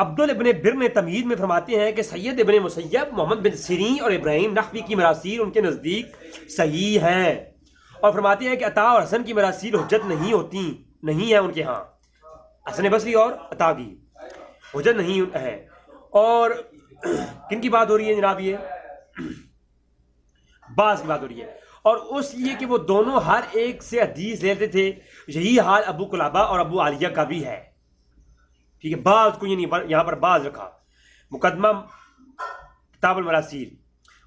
عبداللہ ابن بر نے تمہید میں فرماتے ہیں کہ سید ابن مسیب محمد بن سیرین اور ابراہیم نخوی کی مراسیل ان کے نزدیک صحیح ہیں، اور فرماتے ہیں کہ عطا اور حسن کی مراسیل حجت نہیں ہے ان کے ہاں، حسن بصری اور عطا کی حجت نہیں ہے۔ اور کن کی بات ہو رہی ہے جناب؟ یہ بعض کی بات ہو رہی ہے، اور اس لیے کہ وہ دونوں ہر ایک سے حدیث لیتے تھے۔ یہی حال ابو قلابہ اور ابو عالیہ کا بھی ہے، ٹھیک ہے، بعض کو یہاں پر بعض رکھا، مقدمہ کتاب المراسیل۔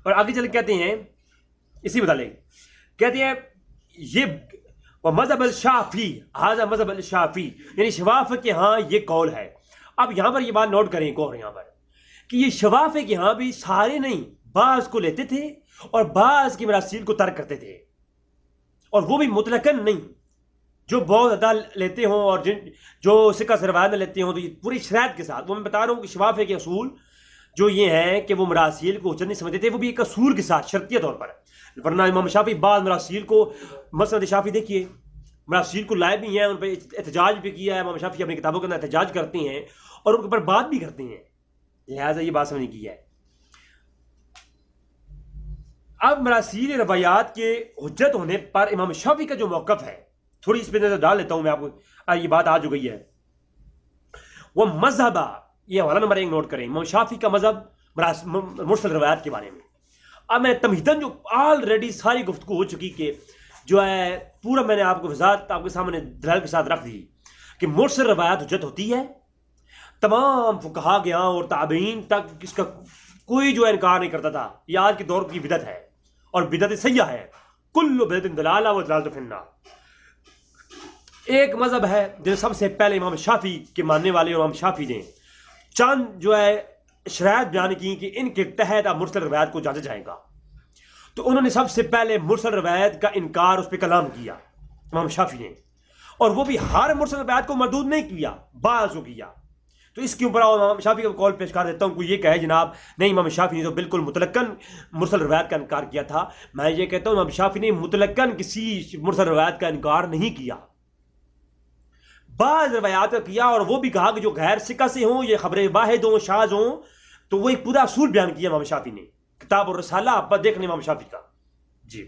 اور آگے چل کہتے ہیں اسی متعلق، کہتے ہیں یہ مذہب الشافعی، ہذا مذہب الشافعی، یعنی شوافع کے ہاں یہ قول ہے۔ اب یہاں پر یہ بات نوٹ کریں ایک اور یہاں پر، کہ یہ شوافع کے ہاں بھی سارے نہیں، بعض کو لیتے تھے اور بعض کی مراسیل کو ترک کرتے تھے، اور وہ بھی مطلقاً نہیں، جو بہت زیادہ لیتے ہوں اور جو سکہ سے روایت میں لیتے ہوں، تو یہ پوری شرائط کے ساتھ، وہ میں بتا رہا ہوں کہ شوافع کے اصول جو یہ ہیں کہ وہ مراسیل کو حجت نہیں سمجھتے تھے، وہ بھی ایک اصول کے ساتھ شرطیہ طور پر، ورنہ امام شافعی بعض مراسیل کو، مسند شافعی دیکھیے، مراسیل کو لائے بھی ہیں، ان پہ احتجاج بھی کیا ہے، امام شافعی اپنی کتابوں کے اندر احتجاج کرتے ہیں اور ان کے اوپر بات بھی کرتے ہیں، لہٰذا یہ بات سمجھنے کی ہے۔ اب مراسیل روایات کے حجت ہونے پر امام شافعی کا جو موقف ہے، تھوڑی اس پہ نظر ڈال لیتا ہوں میں آپ کو، یہ بات آ جو گئی ہے، وہ مذہب، یہ حوالہ نمبر 1 نوٹ کریں، امام شافعی کا مذہب مرسل روایات کے بارے میں۔ اب میں تمہیداً جو آلریڈی ساری گفتگو ہو چکی کہ جو ہے پورا میں نے آپ کو وضاحت آپ کے سامنے دلائل کے ساتھ رکھ دی کہ مرسل روایات حجت ہوتی ہے، تمام فقہا کے ہاں اور تابعین تک اس کا کوئی جو انکار نہیں کرتا تھا، یہ آج کے دور کی بدعت ہے اور بدعت سیاح ہے، کل بدعت ضلالہ و ضلالۃ فی النار۔ ایک مذہب ہے جو سب سے پہلے امام شافعی کے ماننے والے اور امام شافعی نے چند جو ہے شرائط بیان کی کہ ان کے تحت اب مرسل روایت کو جانچا جائے گا، تو انہوں نے سب سے پہلے مرسل روایت کا انکار، اس پہ کلام کیا امام شافعی نے، اور وہ بھی ہر مرسل روایت کو مردود نہیں کیا، بعض کو کیا۔ تو اس کے اوپر امام شافعی کا قول پیش کر دیتا ہوں، کوئی یہ کہے جناب نہیں امام شافعی نے تو بالکل مطلقاً مرسل روایت کا انکار کیا تھا، میں یہ کہتا ہوں امام شافعی نے مطلقاً کسی مرسل روایت کا انکار نہیں کیا، بعض روایات کا کیا، اور وہ بھی کہا کہ جو غیر ثقہ سے ہوں، یہ خبر واحد ہوں، شاذ ہوں، تو وہ ایک پورا اصول بیان کیا امام شافعی نے، کتاب الرسالہ آپ پر دیکھ لیں امام شافعی کا جی۔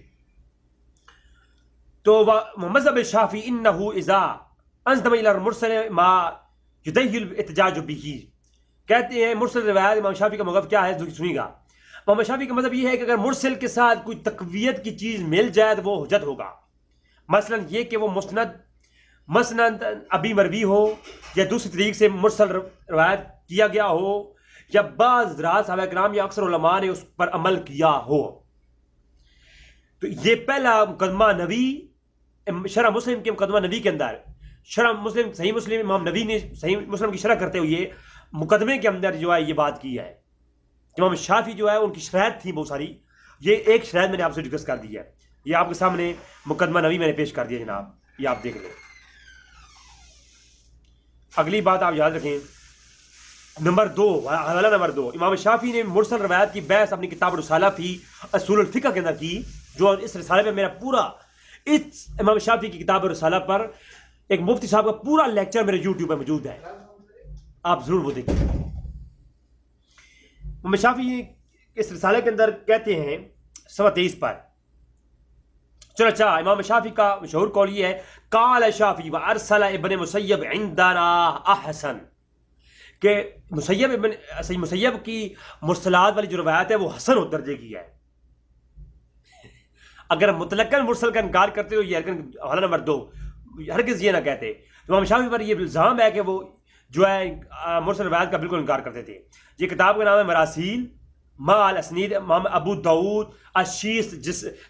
تو مذہب شافعی انہ اذا انضم الی المرسل ما یدعی الاحتجاج بہ، کہتے ہیں مرسل روایت امام شافعی کا موقف کیا ہے سنیے گا۔ امام شافعی کا مذہب یہ ہے کہ اگر مرسل کے ساتھ کوئی تقویت کی چیز مل جائے تو وہ حجت ہوگا، مثلا یہ کہ وہ مسند ابی مروی ہو، یا دوسری طریق سے مرسل روایت کیا گیا ہو، یا بعض حضرات صحابہ کرام یا اکثر علماء نے اس پر عمل کیا ہو۔ تو یہ پہلا مقدمہ نوی، شرح مسلم کے مقدمہ نوی کے اندر، شرح مسلم صحیح مسلم امام نوی نے صحیح مسلم کی شرح کرتے ہوئے مقدمے کے اندر جو ہے یہ بات کی ہے، امام شافعی جو ہے ان کی شرائط تھی بہت ساری، یہ ایک شرائط میں نے آپ سے ڈسکس کر دی ہے، یہ آپ کے سامنے مقدمہ نوی میں نے پیش کر دیا جناب، یہ آپ دیکھ لیں۔ اگلی بات آپ یاد رکھیں، نمبر 2، حوالہ نمبر 2، امام شافعی نے مرسل روایت کی بحث اپنی کتاب رسالہ فی اصول الفقہ کے اندر کی، جو اس رسالے میں میرا پورا اس امام شافعی کی کتاب رسالہ پر ایک مفتی صاحب کا پورا لیکچر میرے یوٹیوب پہ موجود ہے، آپ ضرور وہ دیکھیں۔ امام شافعی اس رسالے کے اندر کہتے ہیں 123 پر، چلو اچھا، امام شافعی کا مشہور قول یہ ہے، قال شافعی وارسل ابن مسیب عندنا احسن، کہ مسیب کی مرسلات والی جو روایت ہے وہ حسن درجے کی ہے۔ اگر مطلقاً مرسل کا انکار کرتے ہو، یہ حوالہ نمبر 2، ہرگز یہ نہ کہتے، امام شافعی پر یہ الزام ہے کہ وہ جو ہے مرسل روایت کا بالکل انکار کرتے تھے۔ یہ کتاب کا نام ہے مراسیل ما الاسنید امام ابو داؤد الشیس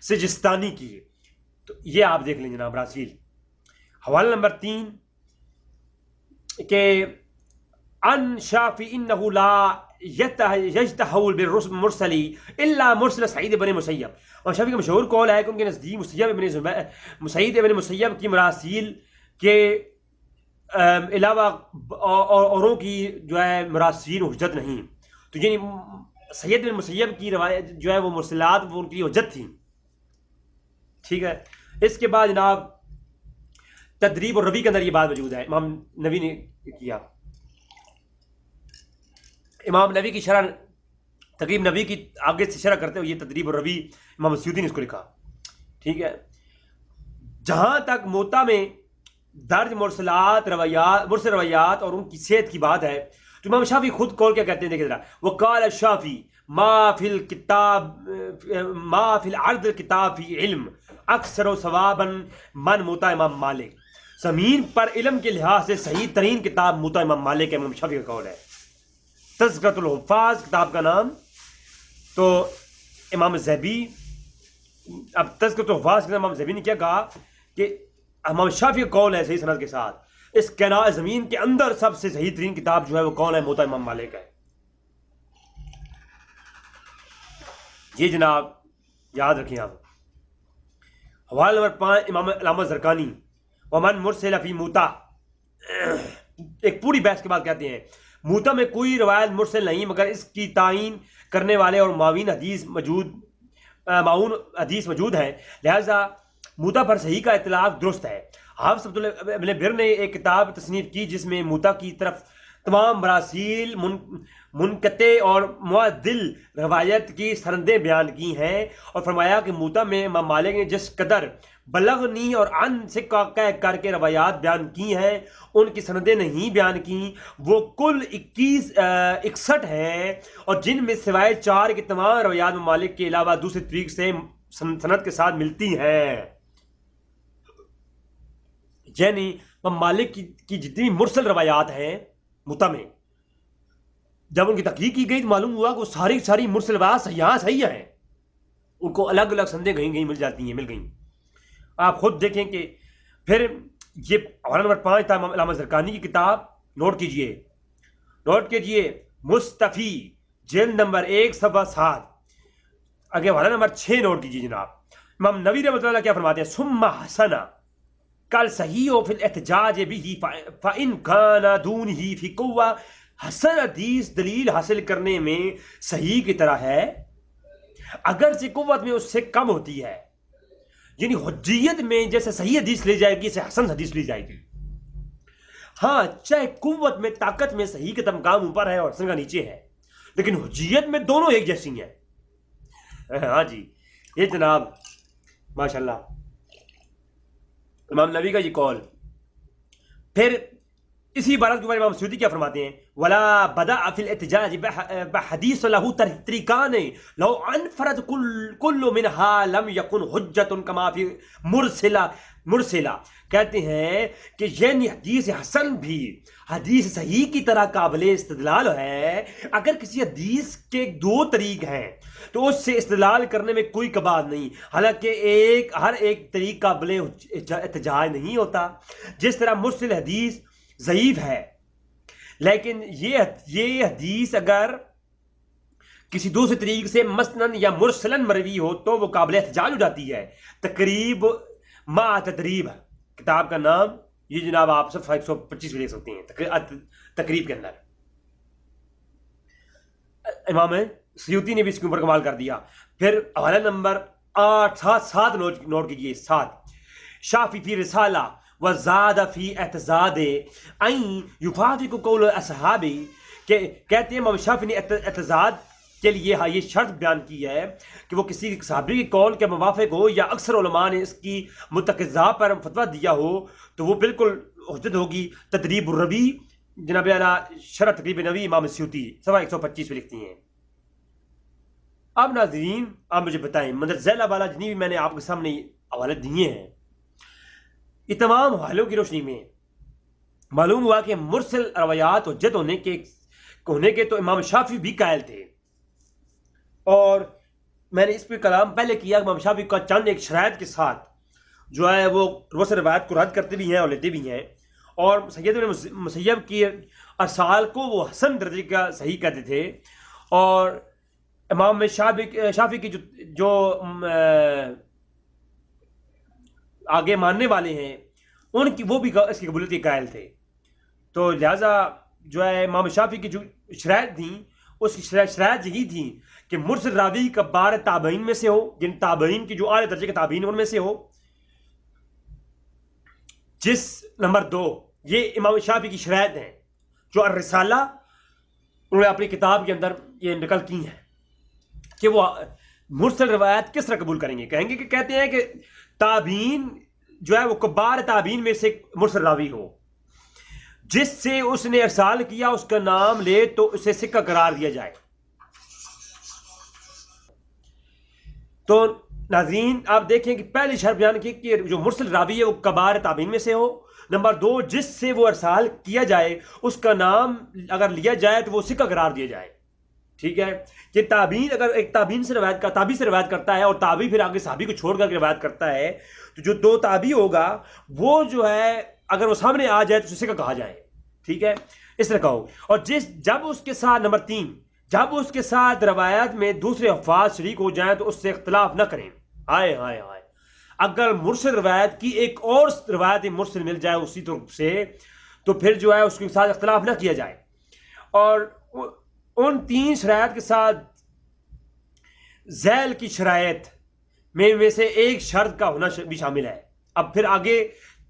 سجستانی کی، تو یہ آپ دیکھ لیں جناب مراسیل۔ حوالہ نمبر 3 کہ ان شافعی انہ لا یجتہول بالمرسل الا مرسل سعید بن مسیب، اور شافعی کا مشہور قول ہے کہ ان کے نزدیک سعید بن مسیب کی مراسیل کے علاوہ اوروں کی جو ہے مراسیل حجت نہیں، تو یعنی سید بن مسیب کی روایت جو ہے وہ مرسلات وہ ان کی حجت تھی، ٹھیک ہے۔ اس کے بعد جناب تدریب اور روی کے اندر یہ بات موجود ہے، امام نوی نے کیا، امام نبی کی شرح تقریب نبی کی آگے سے شرح کرتے ہوئے یہ تدریب الروی امام سیوطی نے اس کو لکھا. ٹھیک ہے. جہاں تک موطا میں درج مرسل روایات اور ان کی صحت کی بات ہے تو امام شافعی خود قول کیا کہتے ہیں دیکھیں ذرا. وقال الشافعی ما فی الارض کتاب فی علم اکثر و ثوابا من موطا امام مالک. زمین پر علم کے لحاظ سے صحیح ترین کتاب موطا امام مالک ہے. امام شافعی کا قول ہے. تذکرۃ الحفاظ کتاب کا نام. تو امام زہبی اب تذکرۃ الحفاظ کے امام زہبی نے کیا کہا کہ امام شافعی کا قول ہے صحیح سند کے ساتھ اس کائنات زمین کے اندر سب سے صحیح ترین کتاب جو ہے وہ کون ہے؟ موطا امام مالک ہے. یہ جناب یاد رکھیں آپ. حوالہ نمبر 5 امام علامہ زرقانی ومن مرسل فی موطا. ایک پوری بحث کے بعد کہتے ہیں موطا میں کوئی روایت مرسل نہیں مگر اس کی تعین کرنے والے اور معاون حدیث موجود ہیں، لہذا موطا پر صحیح کا اطلاق درست ہے. حافظ عبد اللہ ابن بر نے ایک کتاب تصنیف کی جس میں موطا کی طرف تمام مراسیل منقطع اور معدل روایت کی سندیں بیان کی ہیں اور فرمایا کہ موطا میں امام مالک نے جس قدر بلغنی اور ان سے کر کے روایات بیان کی ہیں ان کی سندیں نہیں بیان کی، وہ کل 61 ہیں اور جن میں سوائے 4 کی تمام روایات امام مالک کے علاوہ دوسرے طریق سے سند کے ساتھ ملتی ہیں. یعنی امام مالک کی جتنی مرسل روایات ہیں موطا میں جب ان کی تحقیق کی گئی تو معلوم ہوا کہ وہ ساری مرسل روایات صحیح ہیں. ان کو الگ الگ سندیں مل گئیں. آپ خود دیکھیں کہ پھر یہ حوالہ نمبر 5 تھا امام علامہ زرقانی کی کتاب. نوٹ کیجئے مستفی جلد نمبر 1 صفحہ 7. آگے حوالہ نمبر 6 نوٹ کیجئے جناب. امام نووی رحمۃ اللہ کیا فرماتے ہیں؟ ثم حسنا کل صحیح فی الاحتجاج بھی فإن کان دونہ فی قوہ. حسن حدیث دلیل حاصل کرنے میں صحیح کی طرح ہے اگرچہ قوت میں اس سے کم ہوتی ہے. یعنی حجیت میں جیسے صحیح حدیث لی جائے گی اسے حسن حدیث لی جائے گی. ہاں چاہے قوت میں طاقت میں صحیح کا مقام اوپر ہے اور حسن کا نیچے ہے لیکن حجیت میں دونوں ایک جیسی ہیں. ہاں جی یہ جناب ماشاءاللہ امام نبی کا یہ قول. پھر اسی عبارت کے بارے میں امام سیوطی کیا فرماتے ہیں؟ ولا بدأ فی الاحتجاج بحدیث له طریقان لو انفرد کل منها لم یکن حجت کما فی مرسلہ. کہتے ہیں کہ یہ حدیث حسن بھی حدیث صحیح کی طرح قابل استدلال ہے. اگر کسی حدیث کے 2 طریق ہیں تو اس سے استدلال کرنے میں کوئی کباڑ نہیں، حالانکہ ہر ایک طریق قابل احتجاج نہیں ہوتا. جس طرح مرسل حدیث ضعیف ہے لیکن یہ حدیث اگر کسی دوسرے طریق سے مسنن یا مرسلن مروی ہو تو وہ قابل احتجاج ہو جاتی ہے. تقریب ما تدریب کتاب کا نام، یہ جناب آپ صفحہ 125 میں دیکھ سکتے ہیں. تقریب کے اندر امام سیوطی نے بھی اس کے اوپر کمال کر دیا. پھر حوالہ نمبر 7 نوٹ کیجئے. 7 شافعی فی رسالہ وزاد فی اعتزاد این یفافق قول اصحابی. کہ کہتے ہیں امام شافعی نے اعتزاد کے لیے یہ شرط بیان کی ہے کہ وہ کسی صحابی کے قول کے موافق ہو یا اکثر علماء نے اس کی متقضا پر فتویٰ دیا ہو تو وہ بالکل حجت ہوگی. تدریب الروی جناب اعلیٰ شرح تقریب نبی امام سیوطی صفحہ 125 میں لکھتی ہیں. اب ناظرین آپ مجھے بتائیں مندر ذیل والا جتنی بھی میں نے آپ کے سامنے حوالے دیے ہیں یہ تمام حوالوں کی روشنی میں معلوم ہوا کہ مرسل روایات حجت ہونے کے تو امام شافعی بھی قائل تھے. اور میں نے اس پہ کلام پہلے کیا امام شافعی کا چند ایک شرائط کے ساتھ جو ہے وہ مرسل روایت کو رد کرتے بھی ہیں اور لیتے بھی ہیں. اور سید بن مسیب کی ارسال کو وہ حسن درجے کا صحیح کہتے تھے. اور امام شافعی کی جو آگے ماننے والے ہیں ان کی وہ بھی اس کی قبولیت کے قائل تھے. تو لہٰذا جو ہے امام شافعی کی جو شرائط تھیں اس کی شرائط یہی تھی کہ مرسل راوی کا بار تابعین میں سے ہو، جن تابعین کی جو اعلیٰ درجے کے تابعین ان میں سے ہو. نمبر 2 یہ امام شافعی کی شرائط ہیں جو الرسالہ انہوں نے اپنی کتاب کے اندر یہ نقل کی ہیں کہ وہ مرسل روایت کس طرح قبول کریں گے. کہیں گے کہ کہتے ہیں کہ تابعین جو ہے وہ کبار تابعین میں سے مرسل راوی ہو جس سے اس نے ارسال کیا اس کا نام لے تو اسے سکہ قرار دیا جائے. تو ناظرین آپ دیکھیں کہ پہلی شرط بیان کی کہ جو مرسل راوی ہے وہ کبار تابعین میں سے ہو. نمبر 2 جس سے وہ ارسال کیا جائے اس کا نام اگر لیا جائے تو وہ سکہ قرار دیا جائے. ٹھیک ہے کہ تابعین اگر ایک تابعین سے روایت کا تابعی سے روایت کرتا ہے اور تابعی پھر آگے صحابی کو چھوڑ کر کے روایت کرتا ہے تو جو 2 تابعی ہوگا وہ جو ہے اگر وہ سامنے آ جائے تو اسے کہا جائے. ٹھیک ہے اس طرح کہو. اور جب اس کے ساتھ نمبر 3 جب اس کے ساتھ روایت میں دوسرے الفاظ شریک ہو جائیں تو اس سے اختلاف نہ کریں. ہائے ہائے ہائے اگر مرسل روایت کی ایک اور روایت مرسل مل جائے اسی طرف سے تو پھر جو ہے اس کے ساتھ اختلاف نہ کیا جائے. اور ان 3 شرائط کے ساتھ ذیل کی شرائط میں سے ایک شرط کا ہونا بھی شامل ہے. اب پھر آگے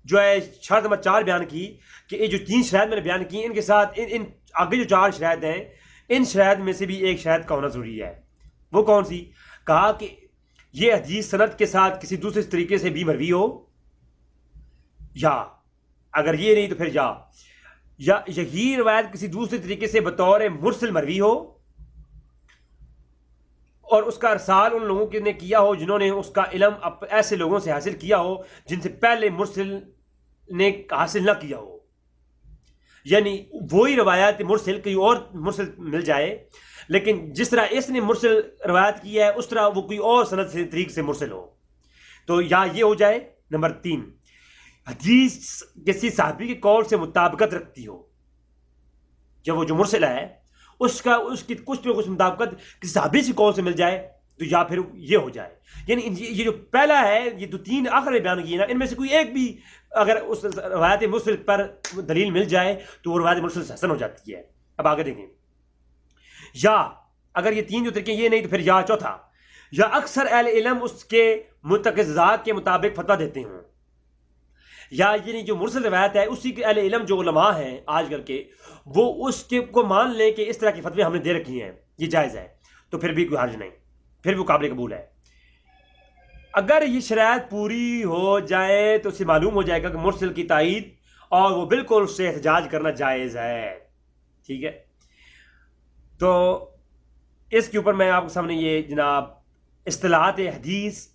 جو ہے شرط نمبر 4 بیان کی کہ یہ جو 3 شرائط میں نے بیان کی ان کے ساتھ ان آگے جو 4 شرائط ہیں ان شرائط میں سے بھی ایک شرائط کا ہونا ضروری ہے. وہ کون سی؟ کہا کہ یہ حدیث سند کے ساتھ کسی دوسرے طریقے سے بھی مروی ہو یا اگر یہ نہیں تو پھر یا یہی روایت کسی دوسرے طریقے سے بطور مرسل مروی ہو اور اس کا ارسال ان لوگوں نے کیا ہو جنہوں نے اس کا علم ایسے لوگوں سے حاصل کیا ہو جن سے پہلے مرسل نے حاصل نہ کیا ہو. یعنی وہی روایت مرسل کوئی اور مرسل مل جائے لیکن جس طرح اس نے مرسل روایت کی ہے اس طرح وہ کوئی اور سند سے طریق سے مرسل ہو تو یا یہ ہو جائے. نمبر 3 حدیث کسی صحابی کے قول سے مطابقت رکھتی ہو. جب وہ جو مرسل ہے اس کی کچھ نہ کچھ مطابقت کسی صحابی سے قول سے مل جائے تو یا پھر یہ ہو جائے. یعنی یہ جو پہلا ہے یہ جو 3 آخر میں بیان کیے نا ان میں سے کوئی ایک بھی اگر اس روایت مرسل پر دلیل مل جائے تو وہ روایت مرسل حسن ہو جاتی ہے. اب آگے دیکھیں یا اگر یہ 3 جو طریقے یہ نہیں تو پھر یا چوتھا یا اکثر اہل علم اس کے متقاضات کے مطابق فتویٰ دیتے ہوں. یا یعنی جو مرسل روایت ہے اسی کے اہل علم جو علماء ہیں آج کل کے وہ اس کے کو مان لیں کہ اس طرح کی فتوی ہم نے دے رکھی ہیں یہ جائز ہے تو پھر بھی کوئی حرج نہیں پھر بھی قابل قبول ہے. اگر یہ شرائط پوری ہو جائے تو اسے معلوم ہو جائے گا کہ مرسل کی تائید اور وہ بالکل اس سے احتجاج کرنا جائز ہے. ٹھیک ہے تو اس کے اوپر میں آپ کے سامنے یہ جناب اصطلاحات حدیث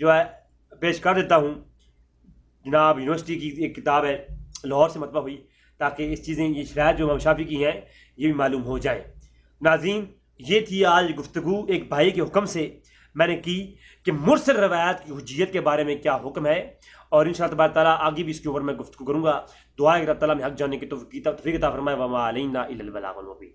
جو ہے پیش کر دیتا ہوں. جناب یونیورسٹی کی ایک کتاب ہے لاہور سے مطبع ہوئی تاکہ اس چیزیں یہ شرائط جو امام شافعی کی ہیں یہ بھی معلوم ہو جائیں. ناظرین یہ تھی آج گفتگو ایک بھائی کے حکم سے میں نے کی کہ مرسل روایت کی حجیت کے بارے میں کیا حکم ہے اور انشاءاللہ تبارک تعالیٰ آگے بھی اس کے اوپر میں گفتگو کروں گا. دعا ہے کہ رب تعالیٰ میں حق جاننے کی توفیق عطا فرمائے. وما علینا الا البلاغ المبین.